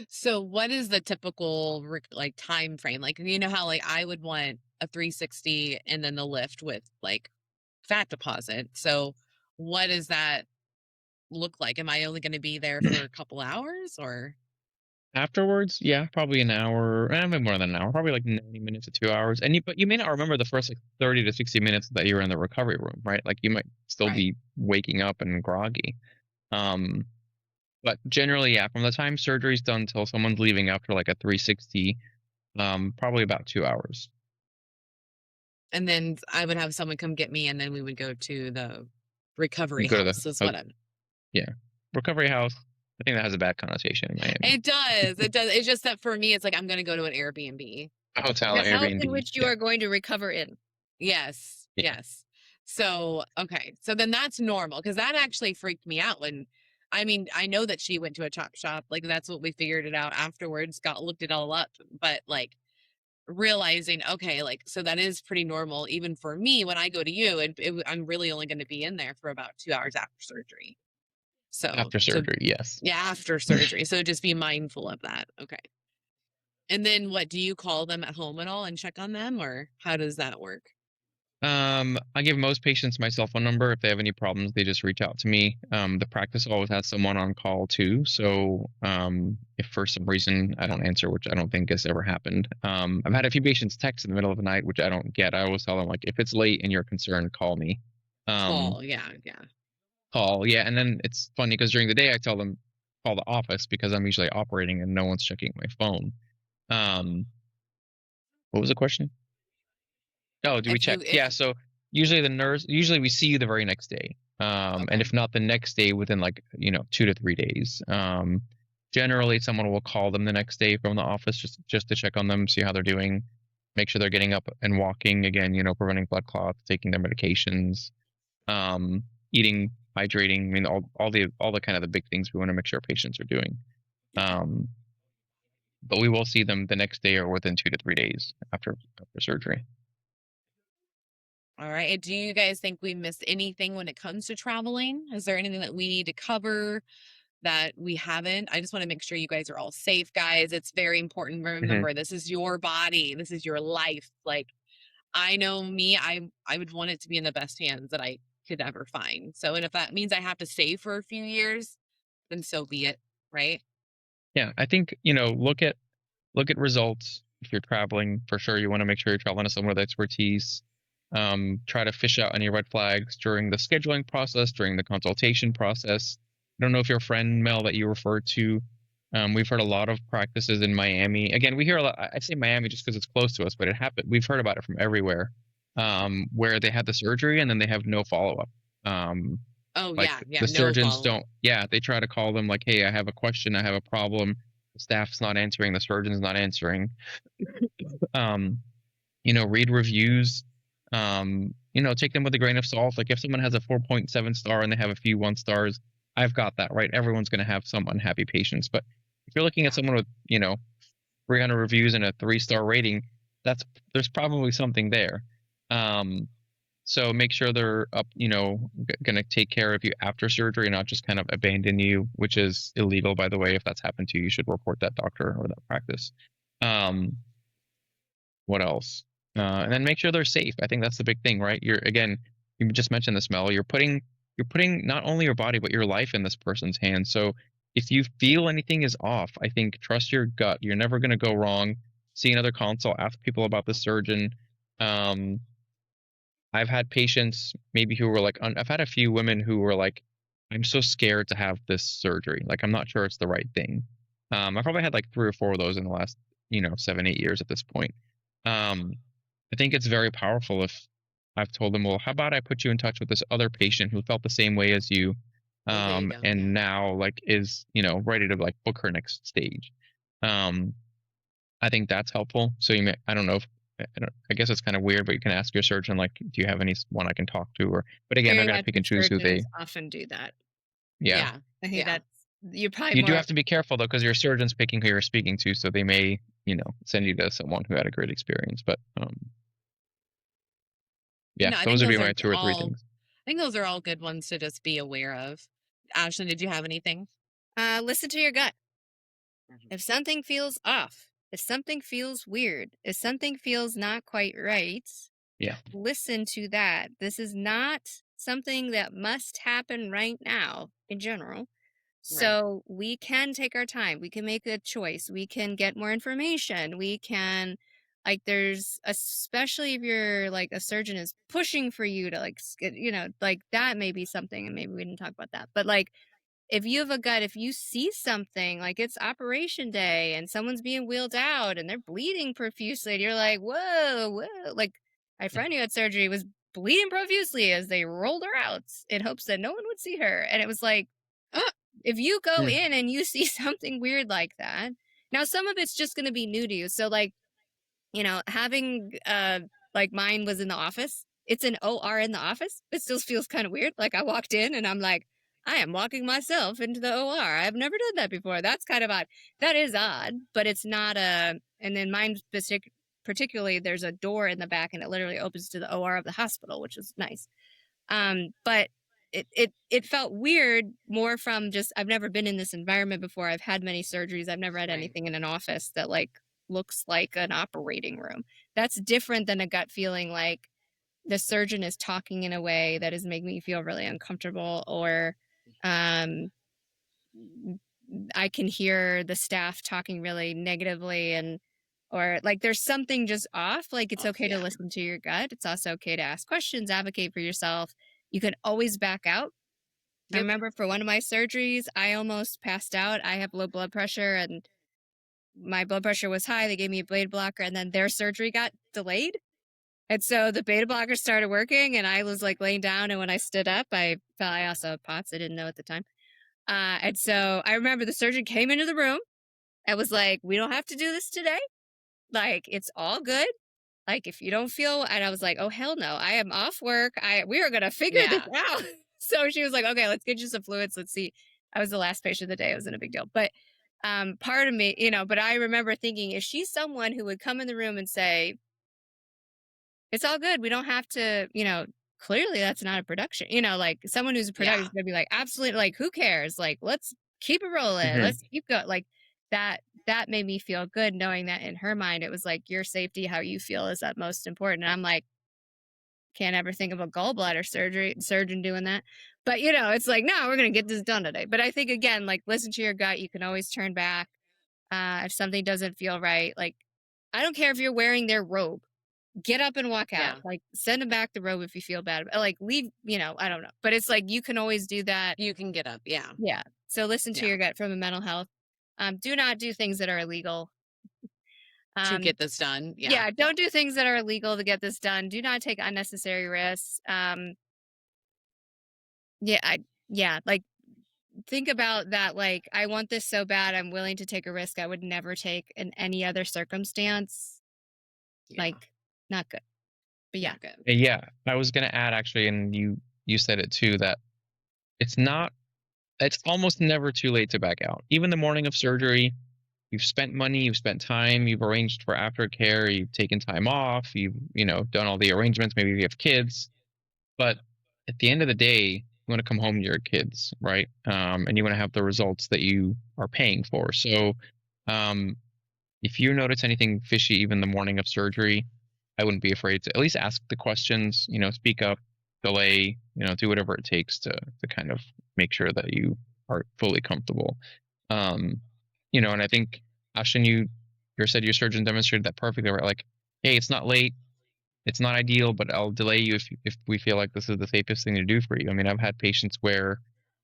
So what is the typical like time frame? Like, you know how like I would want a 360 and then the lift with like fat deposit. So what does that look like? Am I only going to be there for a couple hours or? Afterwards, yeah, probably an hour, maybe more than an hour, probably like 90 minutes to 2 hours. But you may not remember the first like 30 to 60 minutes that you were in the recovery room, right? Like you might still Right. be waking up and groggy. Um, but generally, yeah, from the time surgery's done till someone's leaving after like a 360, probably about 2 hours. And then I would have someone come get me, and then we would go to the recovery You go to house is the, what I'm yeah, recovery house. I think that has a bad connotation in Miami. It does, it does. It's just that for me, it's like I'm gonna go to an Airbnb. A hotel, The house in Airbnb. which you Yeah, are going to recover in. Yes, yeah. yes. So, okay, so then that's normal because that actually freaked me out when I mean, I know that she went to a chop shop, like, that's what we figured it out afterwards, got looked it all up, but, like, realizing, okay, like, so that is pretty normal even for me when I go to you, and I'm really only gonna be in there for about 2 hours after surgery. So After so surgery, yes. yeah, after surgery, so just be mindful of that, okay. And then what, do you call them at home at all and check on them, or how does that work? I give most patients my cell phone number. If they have any problems, they just reach out to me. The practice always has someone on call too. So if for some reason I don't answer, which I don't think has ever happened, I've had a few patients text in the middle of the night, which I don't get. I always tell them like, if it's late and you're concerned, call me. Call, yeah, yeah. Call, yeah. And then it's funny because during the day I tell them call the office because I'm usually operating and no one's checking my phone. Um, what was the question? Oh, do we If check? you if Yeah, so usually we see you the very next day. And Okay. if not the next day, within like, 2 to 3 days. Generally someone will call them the next day from the office just to check on them, see how they're doing, make sure they're getting up and walking again, preventing blood clots, taking their medications, eating, hydrating. I mean, all the kind of the big things we want to make sure patients are doing. Yeah. Um, but we will see them the next day or within 2 to 3 days after surgery. All right. And do you guys think we missed anything when it comes to traveling? Is there anything that we need to cover that we haven't? I just want to make sure you guys are all safe, guys. It's very important. Mhm. Remember, this is your body. This is your life. Like I know me, I would want it to be in the best hands that I could ever find. So, and if that means I have to stay for a few years, then so be it, right? Yeah, I think, look at results. If you're traveling, for sure, you want to make sure you're traveling to someone with expertise. Try to fish out any red flags during the scheduling process, during the consultation process. I don't know if your friend Mel that you referred to. We've heard a lot of practices in Miami. Again, we hear a lot. I say Miami just because it's close to us, but it happened. We've heard about it from everywhere, where they had the surgery and then they have no follow up. Oh Like yeah, yeah, the no surgeons follow up. don't. Yeah, they try to call them like, "Hey, I have a question. I have a problem." The staff's not answering. The surgeon's not answering. um, read reviews. Take them with a grain of salt. Like if someone has a 4.7 star and they have a few 1 stars, I've got that, right? Everyone's going to have some unhappy patients. But if you're looking at Yeah. someone with, 300 reviews and a 3-star rating, there's probably something there. So make sure they're up, going to take care of you after surgery, not just kind of abandon you, which is illegal, by the way. If that's happened to you, you should report that doctor or that practice. What else? And then make sure they're safe. I think that's the big thing, right? You just mentioned this, Mel. You're putting not only your body but your life in this person's hands. So if you feel anything is off, I think trust your gut. You're never going to go wrong. See another consult. Ask people about the surgeon. Um, I've had patients maybe who were like, I've had a few women who were like, I'm so scared to have this surgery. Like, I'm not sure it's the right thing. I probably had like 3 or 4 of those in the last, 7, 8 years at this point. I think it's very powerful if I've told them, well, how about I put you in touch with this other patient who felt the same way as you, Oh, there you go. Yeah. and now like is, ready to like book her next stage. I think that's helpful. So I don't know if, I guess it's kind of weird, but you can ask your surgeon, like, do you have anyone I can talk to? But again, they're going to pick and Bariatric choose who surgeons often do that. yeah. Yeah. I think Yeah. that's you're probably You more do have to be careful though, because your surgeon's picking who you're speaking to. So they may, send you to someone who had a great experience. But yeah, No, I think those would be those my are 2 or 3 all things. I think those are all good ones to just be aware of. Ashley, did you have anything? listen to your gut. If something feels off, if something feels weird, if something feels not quite right, Yeah. listen to that. This is not something that must happen right now in general. So we can take our time. We can make a choice. We can get more information. We can, like, there's, especially if you're like a surgeon is pushing for you to like, like that may be something, and maybe we didn't talk about that. But like, if you have a gut, if you see something like it's operation day and someone's being wheeled out and they're bleeding profusely, and you're like, whoa. Like, my friend who had surgery was bleeding profusely as they rolled her out in hopes that no one would see her. And it was like, if you go in and you see something weird like that, now some of it's just going to be new to you. So like, having like mine was in the office. It's an OR in the office. It still feels kind of weird. Like I walked in and I'm like, I am walking myself into the OR. I've never done that before. That's kind of odd. That is odd, but it's not a. And then mine particularly, there's a door in the back and it literally opens to the OR of the hospital, which is nice. But it felt weird more from just, I've never been in this environment before. I've had many surgeries. I've never had anything in an office that like looks like an operating room. That's different than a gut feeling like the surgeon is talking in a way that is making me feel really uncomfortable, or I can hear the staff talking really negatively, or like there's something just off. Like it's okay to listen to your gut. It's also okay to ask questions, advocate for yourself. You can always back out. I remember for one of my surgeries, I almost passed out. I have low blood pressure and my blood pressure was high. They gave me a beta blocker and then their surgery got delayed. And so the beta blocker started working and I was like laying down. And when I stood up, I also had POTS. I didn't know at the time. And so I remember the surgeon came into the room and was like, we don't have to do this today. Like, it's all good. Like, if you don't feel, and I was like, oh, hell no, I am off work. We are going to figure this out. So she was like, okay, let's get you some fluids. Let's see. I was the last patient of the day. It wasn't a big deal. But part of me, but I remember thinking, is she someone who would come in the room and say, it's all good. We don't have to, clearly that's not a production, like someone who's a production is going to be like, absolutely, like, who cares? Like, let's keep it rolling. Let's keep going. Like that made me feel good knowing that in her mind, it was like your safety, how you feel is at most important. And I'm like, can't ever think of a gallbladder surgeon doing that. But, it's like, no, we're going to get this done today. But I think, again, like, listen to your gut. You can always turn back if something doesn't feel right. Like, I don't care if you're wearing their robe. Get up and walk out. Like, send them back the robe if you feel bad. Like, leave, I don't know. But it's like, you can always do that. You can get up. Yeah. Yeah. So listen to your gut from a mental health. Do not do things that are illegal to get this done. Yeah. Don't do things that are illegal to get this done. Do not take unnecessary risks. Like, think about that. Like, I want this so bad. I'm willing to take a risk I would never take in any other circumstance. Like, not good. But yeah. Good. Yeah. I was going to add actually, and you said it too, that it's almost never too late to back out. Even the morning of surgery, you've spent money, you've spent time, you've arranged for aftercare, you've taken time off, you've, done all the arrangements, maybe you have kids. But at the end of the day, you want to come home to your kids, right? And you want to have the results that you are paying for. So if you notice anything fishy even the morning of surgery, I wouldn't be afraid to at least ask the questions, speak up, delay, do whatever it takes to kind of make sure that you are fully comfortable. And I think, Ashlyn, you said your surgeon demonstrated that perfectly, right? Like, hey, it's not late, it's not ideal, but I'll delay you if we feel like this is the safest thing to do for you. I mean, I've had patients where,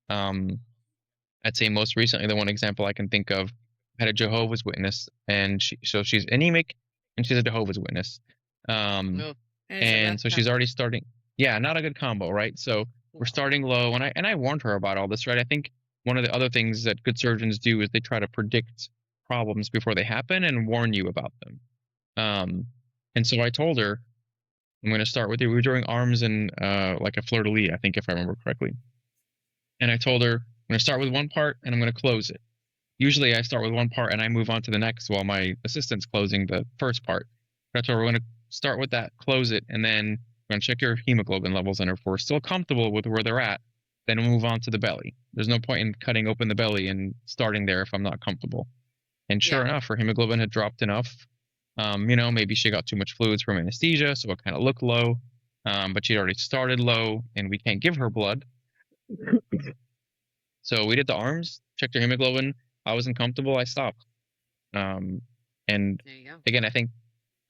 I'd say most recently, the one example I can think of, had a Jehovah's Witness, and she's anemic, and she's a Jehovah's Witness. And so she's already starting. Yeah, not a good combo, right? So we're starting low, and I warned her about all this, right? I think one of the other things that good surgeons do is they try to predict problems before they happen and warn you about them. And so I told her, I'm going to start with you. We were doing arms and like a fleur-de-lis, I think, if I remember correctly. And I told her, I'm going to start with one part and I'm going to close it. Usually I start with one part and I move on to the next while my assistant's closing the first part. But I told her we're going to start with that, close it, and then we're going to check your hemoglobin levels. And if we're still comfortable with where they're at, then we'll move on to the belly. There's no point in cutting open the belly and starting there if I'm not comfortable. And sure enough, her hemoglobin had dropped enough. Maybe she got too much fluids from anesthesia, so it kind of looked low. But she'd already started low, and we can't give her blood. So we did the arms, checked your hemoglobin. I wasn't comfortable. I stopped. And There you go. again, I think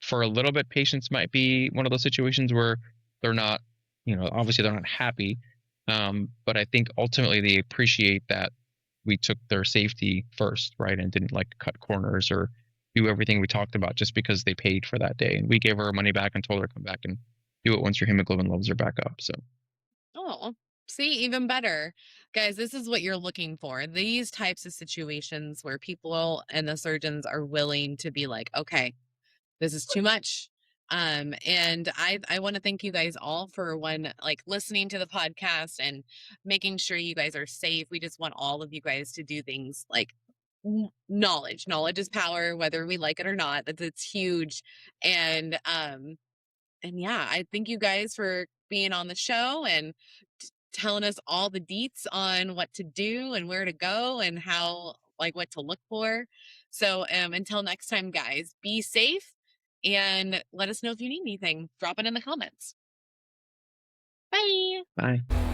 for a little bit, patients might be one of those situations where they're not, obviously they're not happy. But I think ultimately they appreciate that we took their safety first, right? And didn't like cut corners or do everything we talked about just because they paid for that day. And we gave her her money back and told her to come back and do it once your hemoglobin levels are back up. So, Oh, see, even better. Guys, this is what you're looking for. These types of situations where people and the surgeons are willing to be like, okay, this is too much. And I want to thank you guys all for listening to the podcast and making sure you guys are safe. We just want all of you guys to do things like knowledge. Knowledge is power, whether we like it or not. It's huge. And yeah, I thank you guys for being on the show and telling us all the deets on what to do and where to go and how, what to look for. So until next time, guys, be safe and let us know if you need anything. Drop it in the comments. Bye. bye.